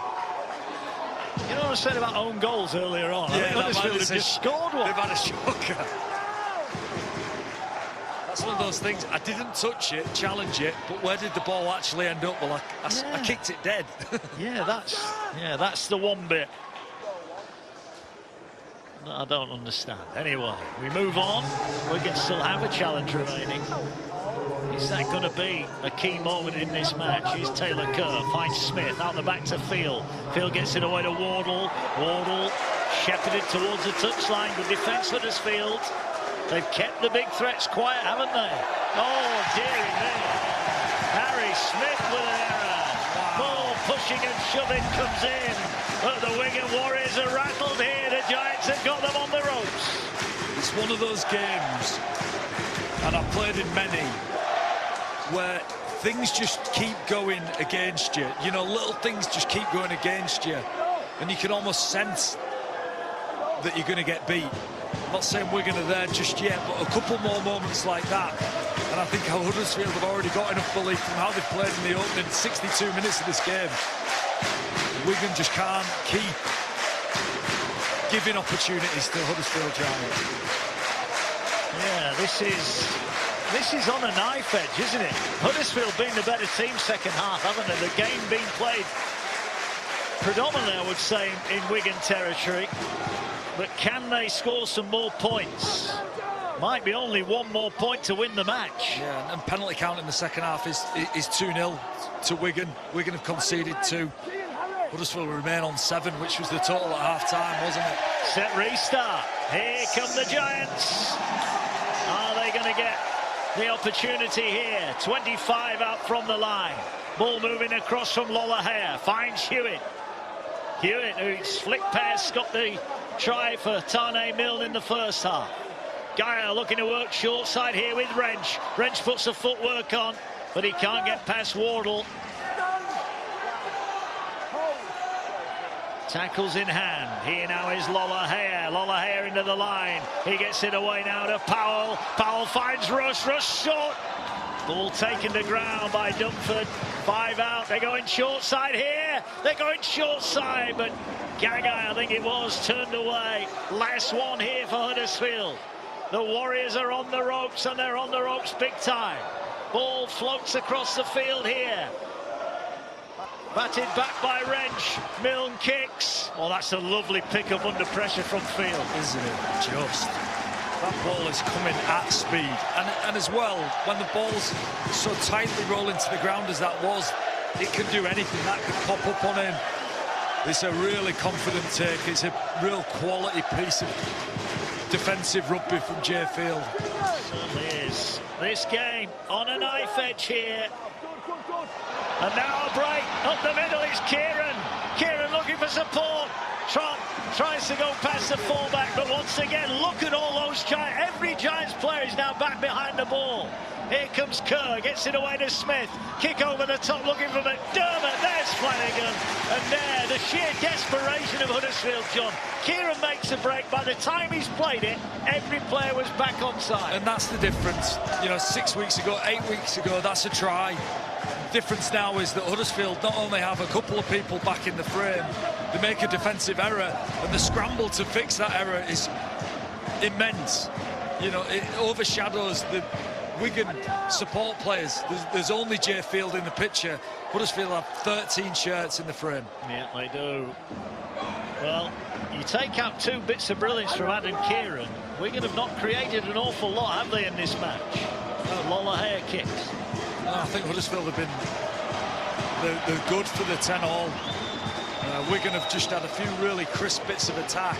You know what I said about own goals earlier on? Yeah, Huddersfield have just scored one. They've had a shocker. That's one of those things. I didn't touch it, challenge it, but where did the ball actually end up? Well, I kicked it dead. Yeah, that's the one bit that I don't understand. Anyway, we move on. We can still have a challenge remaining. Is that going to be a key moment in this match? Here's Taylor Kerr, finds Smith, out the back to Field. Field gets it away to Wardle. Wardle shepherded towards the touchline. Good defence, Huddersfield. They've kept the big threats quiet, haven't they? Oh, dearie me. Harry Smith with an error. Ball pushing and shoving comes in. But the Wigan Warriors are rattled here. The Giants have got them on the ropes. It's one of those games, and I've played in many, where things just keep going against you. You know, little things just keep going against you. And you can almost sense that you're going to get beat. I'm not saying Wigan are there just yet, but a couple more moments like that. And I think Huddersfield have already got enough belief from how they've played in the opening 62 minutes of this game. Wigan just can't keep giving opportunities to Huddersfield Giants. Yeah, this is on a knife edge, isn't it? Huddersfield being the better team second half, haven't they? The game being played predominantly, I would say, in Wigan territory. But can they score some more points? Might be only one more point to win the match. Yeah, and penalty count in the second half is 2-0 to Wigan. Wigan have conceded 2. Huddersfield will remain on 7, which was the total at half-time, wasn't it? Set restart. Here come the Giants. Are they going to get the opportunity here? 25 out from the line. Ball moving across from Lollahare. Finds Hewitt. Hewitt, whose flick pass got the try for Tane Milne in the first half. Geyer looking to work short side here with Wrench. Wrench puts the footwork on, but he can't get past Wardle. Tackles in hand. Here now is Lollahare. Lollahare into the line. He gets it away now to Powell. Powell finds Rush. Rush short. Ball taken to ground by Dumford. 5 out. They're going short side here. They're going short side, but Gagai, I think it was, turned away. Last one here for Huddersfield. The Warriors are on the ropes, and they're on the ropes big time. Ball floats across the field here. Batted back by Wrench. Milne kicks. Oh, that's a lovely pick-up under pressure from Field. Isn't it just? That ball is coming at speed. And as well, when the ball's so tightly rolling to the ground as that was, it can do anything. That could pop up on him. It's a really confident take. It's a real quality piece of defensive rugby from Jay Field. Certainly is. This game on a knife edge here. And now a break. Up the middle is Kieran. Kieran looking for support. Trott tries to go past the fullback, but once again, look at all those Giants. Every Giants player is now back behind the ball. Here comes Kerr, gets it away to Smith. Kick over the top, looking for McDermott. There's Flanagan. And there, the sheer desperation of Huddersfield, John. Kieran makes a break. By the time he's played it, every player was back onside. And that's the difference. You know, 6 weeks ago, 8 weeks ago, that's a try. The difference now is that Huddersfield not only have a couple of people back in the frame, they make a defensive error, and the scramble to fix that error is immense. You know, it overshadows the Wigan support players. There's only Jay Field in the picture. Huddersfield have 13 shirts in the frame. Yeah, they do. Well, you take out 2 bits of brilliance from Adam Kieran. Wigan have not created an awful lot, have they, in this match? Lola hair kicks. No, I think Huddersfield have been they're good for the 10-all. Wigan have just had a few really crisp bits of attack.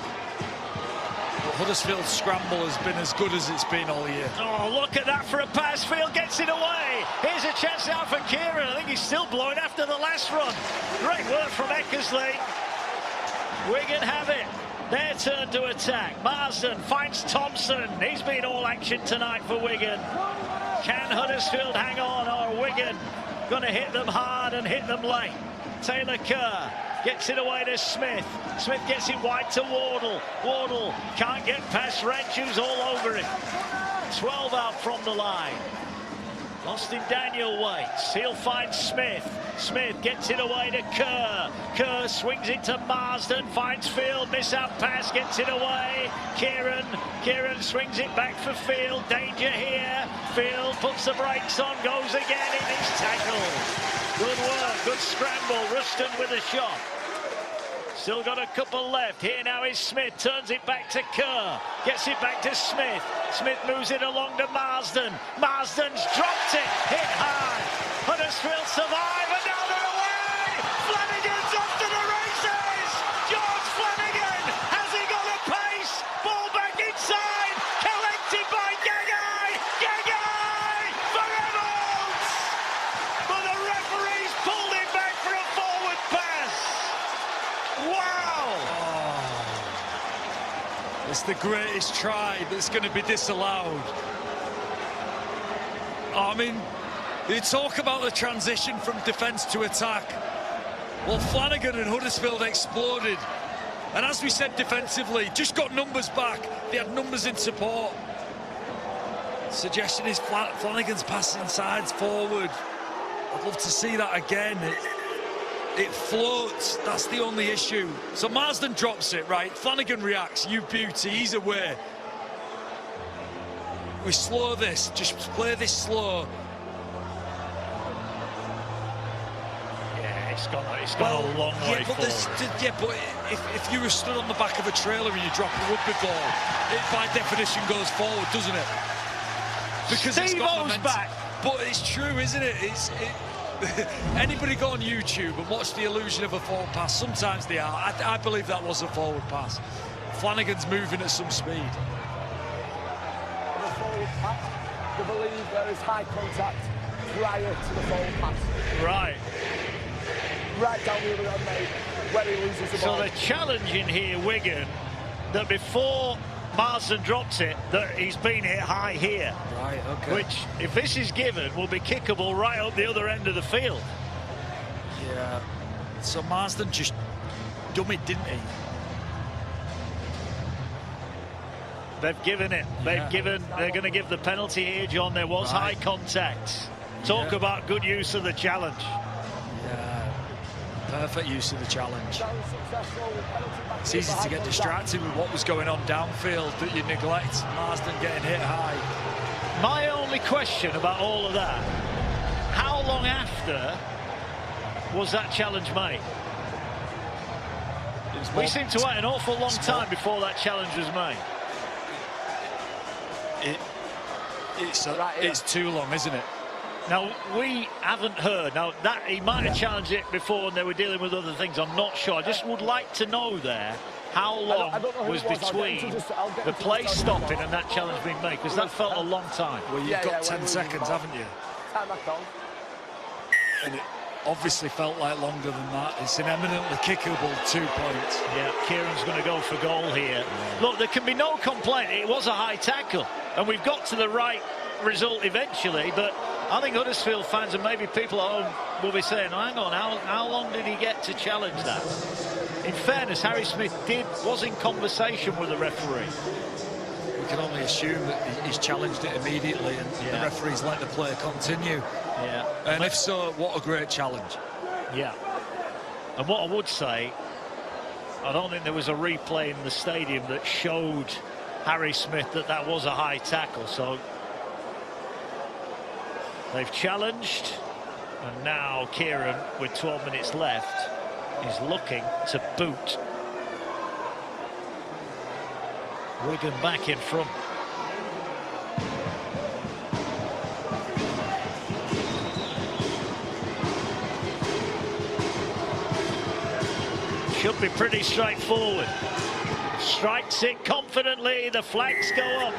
But Huddersfield's scramble has been as good as it's been all year. Oh, look at that for a pass. Field gets it away. Here's a chance now for Kieran. I think he's still blowing after the last run. Great work from Eckersley. Wigan have it. Their turn to attack. Marsden finds Thompson. He's been all action tonight for Wigan. Can Huddersfield hang on, or Wigan going to hit them hard and hit them late? Taylor Kerr gets it away to Smith. Smith gets it wide to Wardle. Wardle can't get past Wrench, who's all over him. 12 out from the line. Austin Daniel waits. He'll find Smith. Smith gets it away to Kerr. Kerr swings it to Marsden. Finds Field. Miss out pass. Gets it away. Kieran. Kieran swings it back for Field. Danger here. Field puts the brakes on. Goes again. It is tackled. Good work. Good scramble. Ruston with a shot. Still got a couple left. Here now is Smith. Turns it back to Kerr. Gets it back to Smith. Smith moves it along to Marsden. Marsden's dropped it. Hit hard. Huddersfield survive, and now they're away. Flanagan's off to the races. George Flanagan. Has he got a pace? Ball back inside. Collected by Gagai. Gagai for Evans. But the referee's pulled him back for a forward pass. Wow! Oh. It's the greatest try that's going to be disallowed. I mean, you talk about the transition from defence to attack. Well, Flanagan and Huddersfield exploded. And as we said defensively, just got numbers back. They had numbers in support. Suggestion is Flanagan's passing sides forward. I'd love to see that again. It floats, that's the only issue. So Marsden drops it, right? Flanagan reacts, you beauty, he's away. We slow this, just play this slow. Yeah, it's gone a long way forward. But if you were stood on the back of a trailer and you drop a rugby ball, it by definition goes forward, doesn't it? Because it's got momentum. Back. But it's true, isn't it? Anybody go on YouTube and watch the illusion of a forward pass? Sometimes they are. I believe that was a forward pass. Flanagan's moving at some speed. The forward pass, they believe there is high contact prior to the forward pass. Right. Right down the other end, mate, where he loses the ball. So they're challenging here, Wigan, that before Marsden drops it, that he's been hit high here. Right, okay. Which, if this is given, will be kickable right up the other end of the field. Yeah. So Marsden just dummied, didn't he? They've given it. They're going to give the penalty here, John. There was high contact. Talk about good use of the challenge. Yeah. Perfect use of the challenge. It's easy to get distracted with what was going on downfield that you neglect. Marsden getting hit high. My only question about all of that, how long after was that challenge made? We seem to wait an awful long time before that challenge was made. It's too long, isn't it? Now, we haven't heard. Now, that he might have challenged it before and they were dealing with other things. I'm not sure. I just would like to know there how long was between the play stopping and that challenge being made, because that felt a long time. Well, you've got 10 seconds, haven't you? And it obviously felt like longer than that. It's an eminently kickable 2 points. Yeah, Kieran's going to go for goal here. Look, there can be no complaint. It was a high tackle, and we've got to the right result eventually, but I think Huddersfield fans and maybe people at home will be saying, hang on, how long did he get to challenge that? In fairness, Harry Smith was in conversation with the referee. We can only assume that he's challenged it immediately and the referee's let the play continue. Yeah. And if so, what a great challenge. Yeah. And what I would say, I don't think there was a replay in the stadium that showed Harry Smith that was a high tackle, so They've challenged, and now Kieran, with 12 minutes left, is looking to boot. Wigan back in front. Should be pretty straightforward. Strikes it confidently, the flags go up.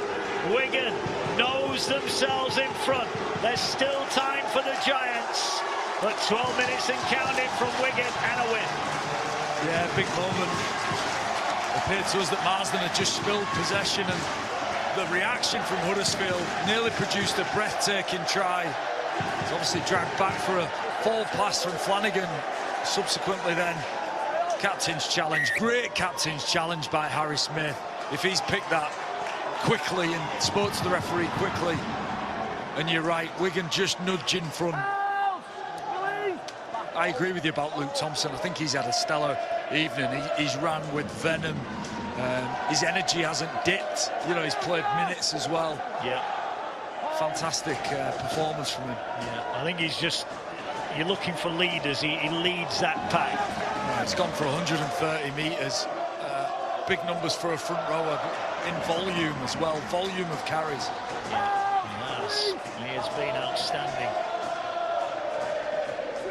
Wigan knows themselves in front. There's still time for the Giants, but 12 minutes and counting from Wigan and a win. Yeah, big moment. It appeared to us that Marsden had just spilled possession, and the reaction from Huddersfield nearly produced a breathtaking try. It's obviously dragged back for a forward pass from Flanagan. Subsequently then, captain's challenge, great captain's challenge by Harry Smith. If he's picked that quickly and spoke to the referee quickly, and you're right, Wigan just nudge in front. I agree with you about Luke Thompson. I think he's had a stellar evening. He's ran with venom. His energy hasn't dipped. You know, he's played minutes as well. Yeah. Fantastic performance from him. Yeah, I think he's just, you're looking for leaders. He leads that pack. Yeah, it's gone for 130 metres. Big numbers for a front rower, in volume as well. Volume of carries. Yeah, he has been outstanding.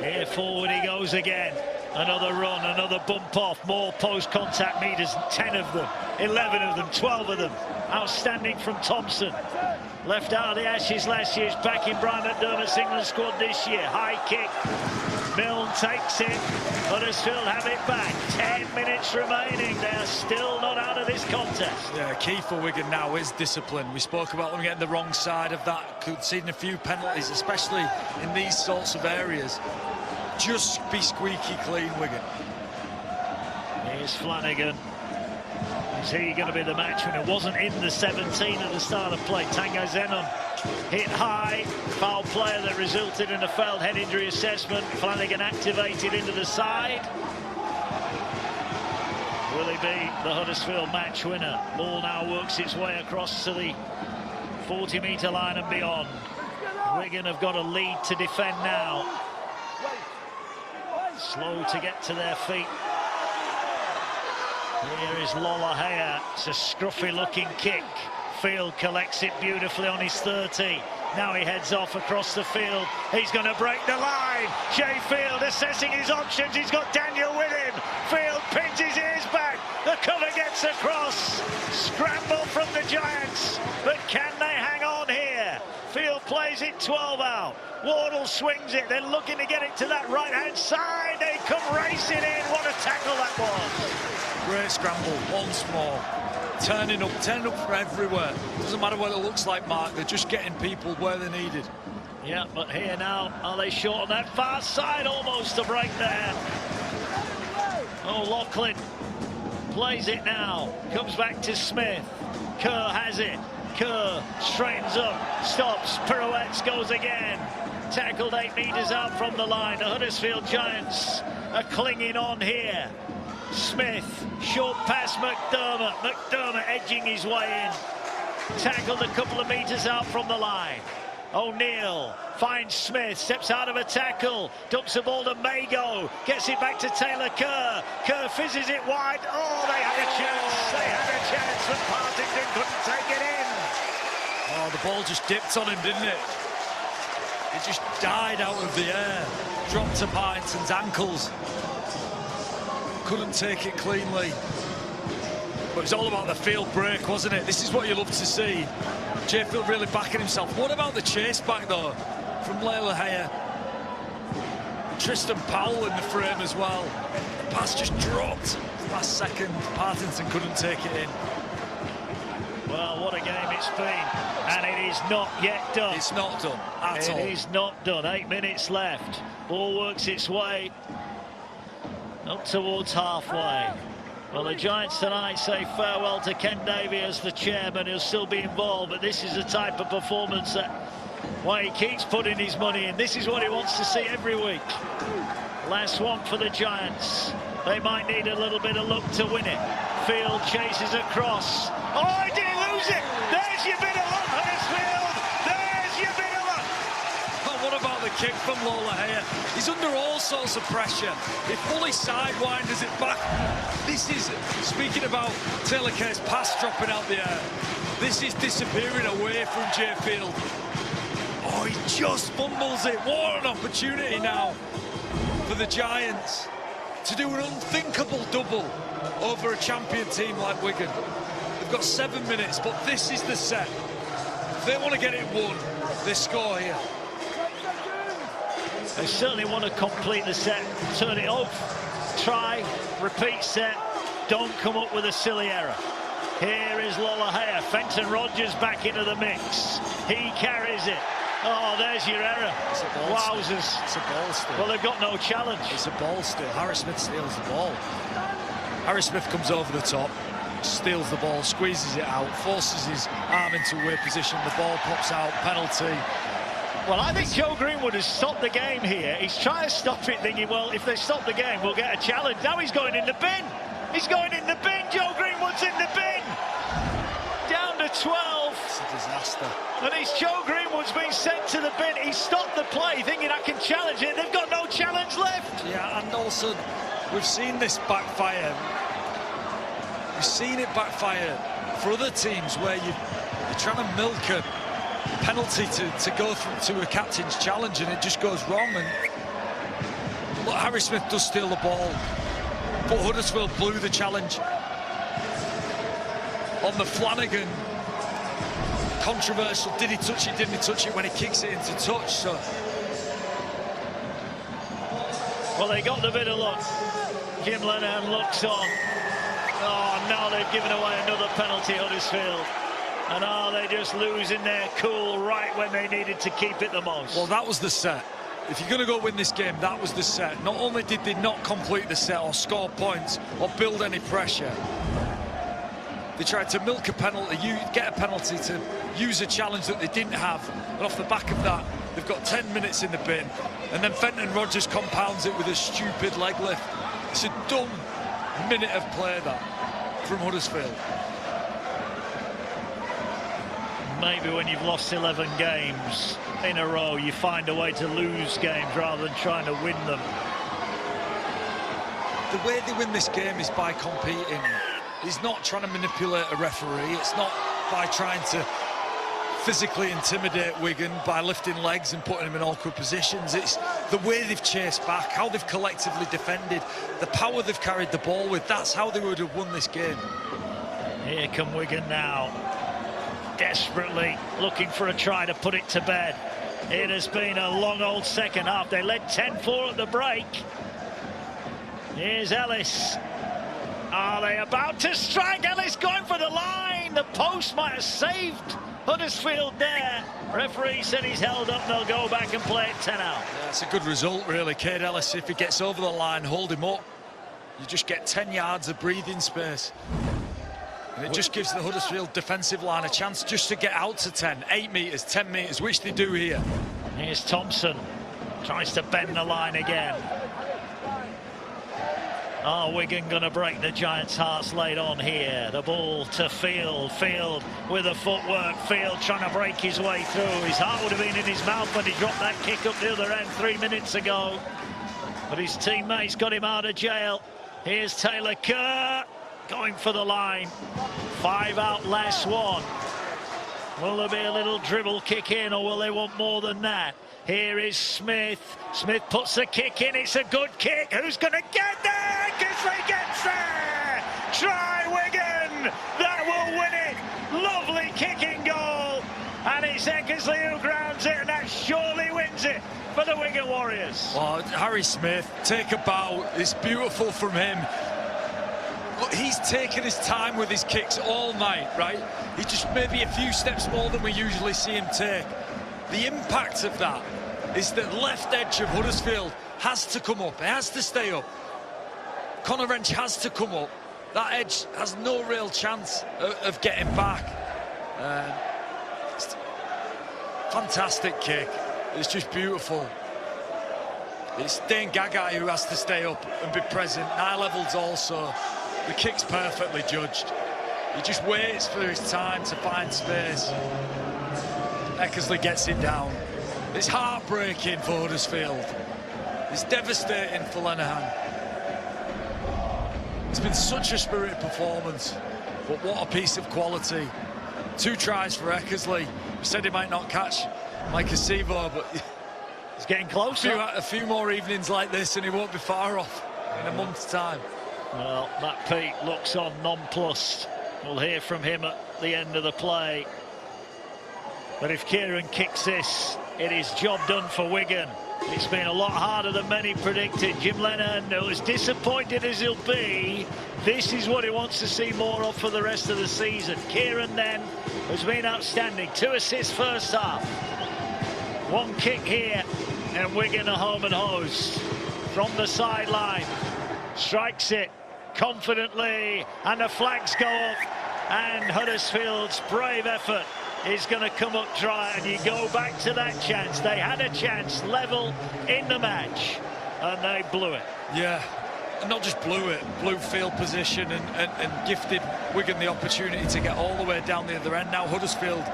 Here forward he goes again. Another run, another bump off, more post-contact meters, 10 of them, 11 of them, 12 of them. Outstanding from Thompson. Left out of the Ashes last year, is back in Brian McDermott's England squad this year. High kick, Milne takes it, Huddersfield have it back. 10 minutes remaining, they're still not out of this contest. Yeah, key for Wigan now is discipline. We spoke about them getting the wrong side of that, conceding a few penalties, especially in these sorts of areas. Just be squeaky clean, Wigan. Here's Flanagan. Is he going to be the match winner? Wasn't in the 17 at the start of play. Tango Zenon hit high. Foul player that resulted in a failed head injury assessment. Flanagan activated into the side. Will he be the Huddersfield match winner? Ball now works its way across to the 40-metre line and beyond. Wigan have got a lead to defend now. Slow to get to their feet. Here is Lolohea. It's a scruffy-looking kick. Field collects it beautifully on his 30. Now he heads off across the field. He's going to break the line. Jay Field assessing his options. He's got Daniel with him. Field pins his ears back. The cover gets across. Scramble from the Giants. But can they hang on here? Field plays it 12 out. Wardle swings it. They're looking to get it to that right-hand side. They come racing in. What a tackle that was. Great scramble once more. Turning up from everywhere. Doesn't matter what it looks like, Mark. They're just getting people where they're needed. Yeah, but here now, are they short on that far side? Almost a break there. Oh, Loughlin plays it now. Comes back to Smith. Kerr has it. Kerr straightens up, stops, pirouettes, goes again. Tackled 8 metres out from the line. The Huddersfield Giants are clinging on here. Smith, short pass McDermott. McDermott edging his way in. Tackled a couple of metres out from the line. O'Neill finds Smith, steps out of a tackle, dumps the ball to Mago, gets it back to Taylor Kerr. Kerr fizzes it wide. Oh, they had a chance. They had a chance, but Partington couldn't take it in. Oh, the ball just dipped on him, didn't it? It just died out of the air. Dropped to Partington's ankles. Couldn't take it cleanly. But it was all about the field break, wasn't it? This is what you love to see. Jayfield really backing himself. What about the chase back, though, from Lolohea? Tristan Powell in the frame as well. The pass just dropped. Last second, Partington couldn't take it in. Well, what a game it's been. And it is not yet done. It's not done at all. It is not done. 8 minutes left. Ball works its way up towards halfway. Well, the Giants tonight say farewell to Ken Davey as the chairman. He'll still be involved, but this is the type of performance that why he keeps putting his money in. This is what he wants to see every week. Last one for the Giants. They might need a little bit of luck to win it. Field chases across. Oh, did he lose it? There's your bit of luck, Huddersfield. There's your bit of luck. Oh, kick from Lola. He's under all sorts of pressure. If Bully sidewinders it back, this is, speaking about Taylor Kerr's pass dropping out the air, this is disappearing away from Jay Field. Oh, he just fumbles it. What an opportunity now for the Giants to do an unthinkable double over a champion team like Wigan. They've got 7 minutes, but this is the set. If they want to get it won, they score here. They certainly want to complete the set, turn it off, try, repeat set, don't come up with a silly error. Here is Lola. Fenton Rogers back into the mix. He carries it. Oh, there's your error. It's a ball Wowzers. Still. It's a ball still. Well, they've got no challenge. It's a ball still. Harry Smith steals the ball. Harry Smith comes over the top, steals the ball, squeezes it out, forces his arm into a weird position. The ball pops out, penalty. Well, I think Joe Greenwood has stopped the game here. He's trying to stop it, thinking, well, if they stop the game, we'll get a challenge. Now he's going in the bin. He's going in the bin. Joe Greenwood's in the bin. Down to 12. It's a disaster. And it's Joe Greenwood's been sent to the bin. He stopped the play, thinking I can challenge it. They've got no challenge left. Yeah, and also, we've seen this backfire. We've seen it backfire for other teams where you're trying to milk a penalty to go to a captain's challenge, and it just goes wrong. And look, Harry Smith does steal the ball, but Huddersfield blew the challenge on the Flanagan. Controversial. Did he touch it? Didn't he touch it? When he kicks it into touch. So, well, they got the bit of luck. Jim Lenihan looks on. Oh, now they've given away another penalty, Huddersfield. And are they just losing their cool right when they needed to keep it the most? Well, that was the set. If you're going to go win this game, that was the set. Not only did they not complete the set or score points or build any pressure, they tried to milk a penalty, get a penalty to use a challenge that they didn't have. And off the back of that, they've got 10 minutes in the bin. And then Fenton Rogers compounds it with a stupid leg lift. It's a dumb minute of play, that, from Huddersfield. Maybe when you've lost 11 games in a row, you find a way to lose games rather than trying to win them. The way they win this game is by competing. He's not trying to manipulate a referee. It's not by trying to physically intimidate Wigan by lifting legs and putting them in awkward positions. It's the way they've chased back, how they've collectively defended, the power they've carried the ball with. That's how they would have won this game. Here come Wigan now, desperately looking for a try to put it to bed. It has been a long old second half. They led 10-4 at the break. Here's Ellis. Are they about to strike? Ellis going for the line. The post might have saved Huddersfield there. Referee said he's held up. They'll go back and play it 10 out. Yeah, it's a good result, really. Cade Ellis, if he gets over the line, hold him up. You just get 10 yards of breathing space. And it just gives the Huddersfield defensive line a chance just to get out to 10, 8 metres, 10 metres, which they do here. Here's Thompson. Tries to bend the line again. Oh, Wigan going to break the Giants' hearts late on here. The ball to Field. Field with the footwork. Field trying to break his way through. His heart would have been in his mouth when he dropped that kick up the other end 3 minutes ago. But his teammates got him out of jail. Here's Taylor Kerr going for the line. 5 out, last one. Will there be a little dribble kick in, or will they want more than that? Here is Smith. Smith puts the kick in. It's a good kick. Who's going to get there? Gisley gets there. Try Wigan. That will win it. Lovely kicking goal. And it's Eckersley who grounds it, and that surely wins it for the Wigan Warriors. Oh, Harry Smith, take a bow. It's beautiful from him. Look, he's taken his time with his kicks all night, right? He's just maybe a few steps more than we usually see him take. The impact of that is that left edge of Huddersfield has to come up. It has to stay up. Conor Wrench has to come up. That edge has no real chance of getting back. Fantastic kick. It's just beautiful. It's Dane Gagai who has to stay up and be present. Niall Evalds also. The kick's perfectly judged. He just waits for his time to find space. Eckersley gets it down. It's heartbreaking for Huddersfield. It's devastating for Lenihan. It's been such a spirited performance, but what a piece of quality. 2 tries for Eckersley. We said he might not catch Mike Acevo, but It's getting closer. a few more evenings like this and he won't be far off in a month's time. Well, Matt Pete looks on nonplussed. We'll hear from him at the end of the play. But if Kieran kicks this, it is job done for Wigan. It's been a lot harder than many predicted. Jim Lennon, as disappointed as he'll be, this is what he wants to see more of for the rest of the season. Kieran then has been outstanding. 2 assists first half. 1 kick here, and Wigan are home and hosed from the sideline. Strikes it confidently, and the flags go up, and Huddersfield's brave effort is going to come up dry, and you go back to that chance. They had a chance level in the match, and they blew it. Yeah, and not just blew it, blew field position and gifted Wigan the opportunity to get all the way down the other end. Now Huddersfield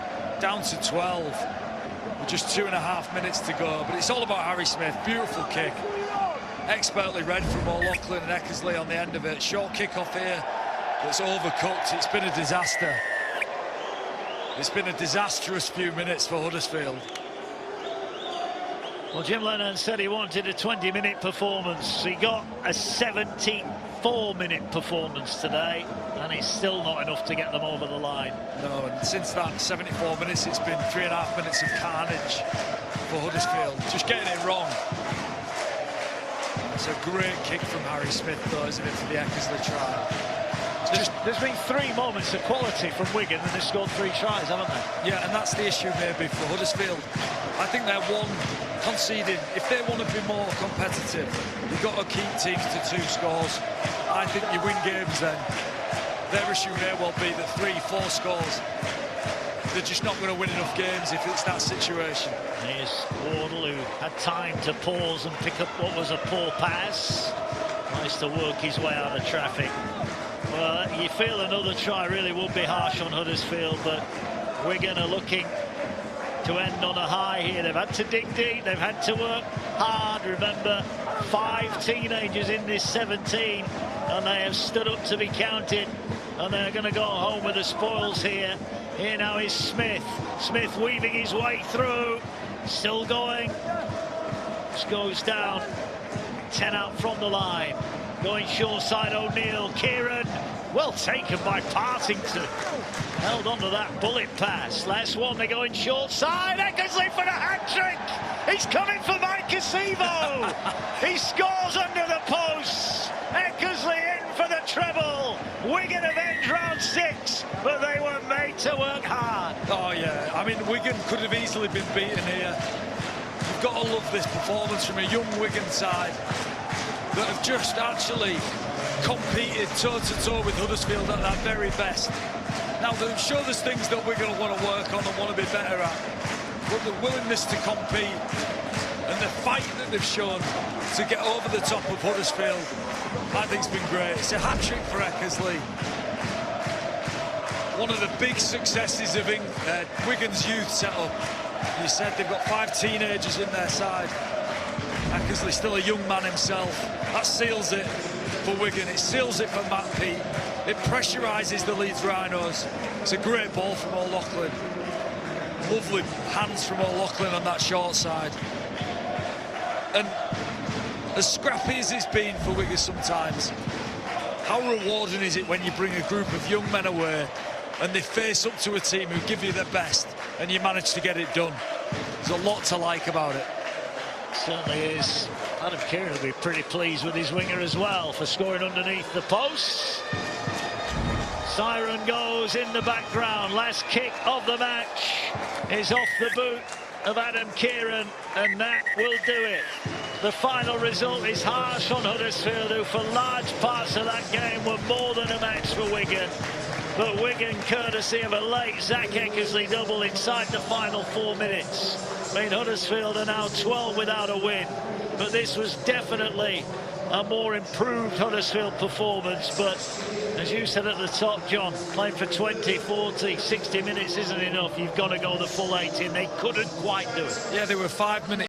down to 12 with just 2.5 minutes to go, but it's all about Harry Smith. Beautiful kick, expertly read from O'Loughlin and Eckersley on the end of it. Short kick off here that's overcooked. It's been a disaster. It's been a disastrous few minutes for Huddersfield. Well, Jim Lennon said he wanted a 20-minute performance. He got a 74-minute performance today, and it's still not enough to get them over the line. No, and since that 74 minutes, it's been 3.5 minutes of carnage for Huddersfield. Just getting it wrong. It's a great kick from Harry Smith, though, isn't it, for the Eckersley try? There's been 3 moments of quality from Wigan, and they've scored 3 tries, haven't they? Yeah, and that's the issue maybe for Huddersfield. I think they're conceding. If they want to be more competitive, you've got to keep teams to 2 scores. I think you win games then. Their issue may well be that 3-4 scores. They're just not going to win enough games if it's that situation. Here's Wardle, who had time to pause and pick up what was a poor pass. Nice to work his way out of traffic. Well, you feel another try really would be harsh on Huddersfield, but Wigan are looking to end on a high here. They've had to dig deep, they've had to work hard. Remember, 5 teenagers in this 17, and they have stood up to be counted, and they're going to go home with the spoils here. Here now is Smith. Smith weaving his way through, still going. Just goes down, 10 out from the line. Going short side, O'Neill. Kieran, well taken by Partington. Held onto that bullet pass. Last one, they're going short side. Eckersley for the hat-trick. He's coming for Mike Acevo. He scores under the posts. Eckersley in for the treble. Wigan have ended round 6, but they were made to work hard. Oh, yeah. I mean, Wigan could have easily been beaten here. You've got to love this performance from a young Wigan side that have just actually competed toe-to-toe with Huddersfield at their very best. Now, I'm sure there's things that we're going to want to work on and want to be better at, but the willingness to compete and the fight that they've shown to get over the top of Huddersfield, I think it's been great. It's a hat-trick for Eckersley. One of the big successes of Wigan's youth setup. You said they've got 5 teenagers in their side. Eckersley still a young man himself. That seals it for Wigan. It seals it for Matt Pete. It pressurises the Leeds Rhinos. It's a great ball from O'Loughlin. Lovely hands from O'Loughlin on that short side. And as scrappy as it's been for Wigan sometimes, how rewarding is it when you bring a group of young men away and they face up to a team who give you their best and you manage to get it done? There's a lot to like about it. Certainly is. Adam Kieran will be pretty pleased with his winger as well for scoring underneath the posts. Siren goes in the background. Last kick of the match is off the boot of Adam Kieran, and that will do it. The final result is harsh on Huddersfield, who for large parts of that game were more than a match for Wigan. But Wigan, courtesy of a late Zach Eckersley double inside the final 4 minutes. I mean, Huddersfield are now 12 without a win, but this was definitely a more improved Huddersfield performance, but as you said at the top, John, playing for 20, 40, 60 minutes isn't enough. You've got to go the full 80, and they couldn't quite do it. Yeah, they were 5 minutes.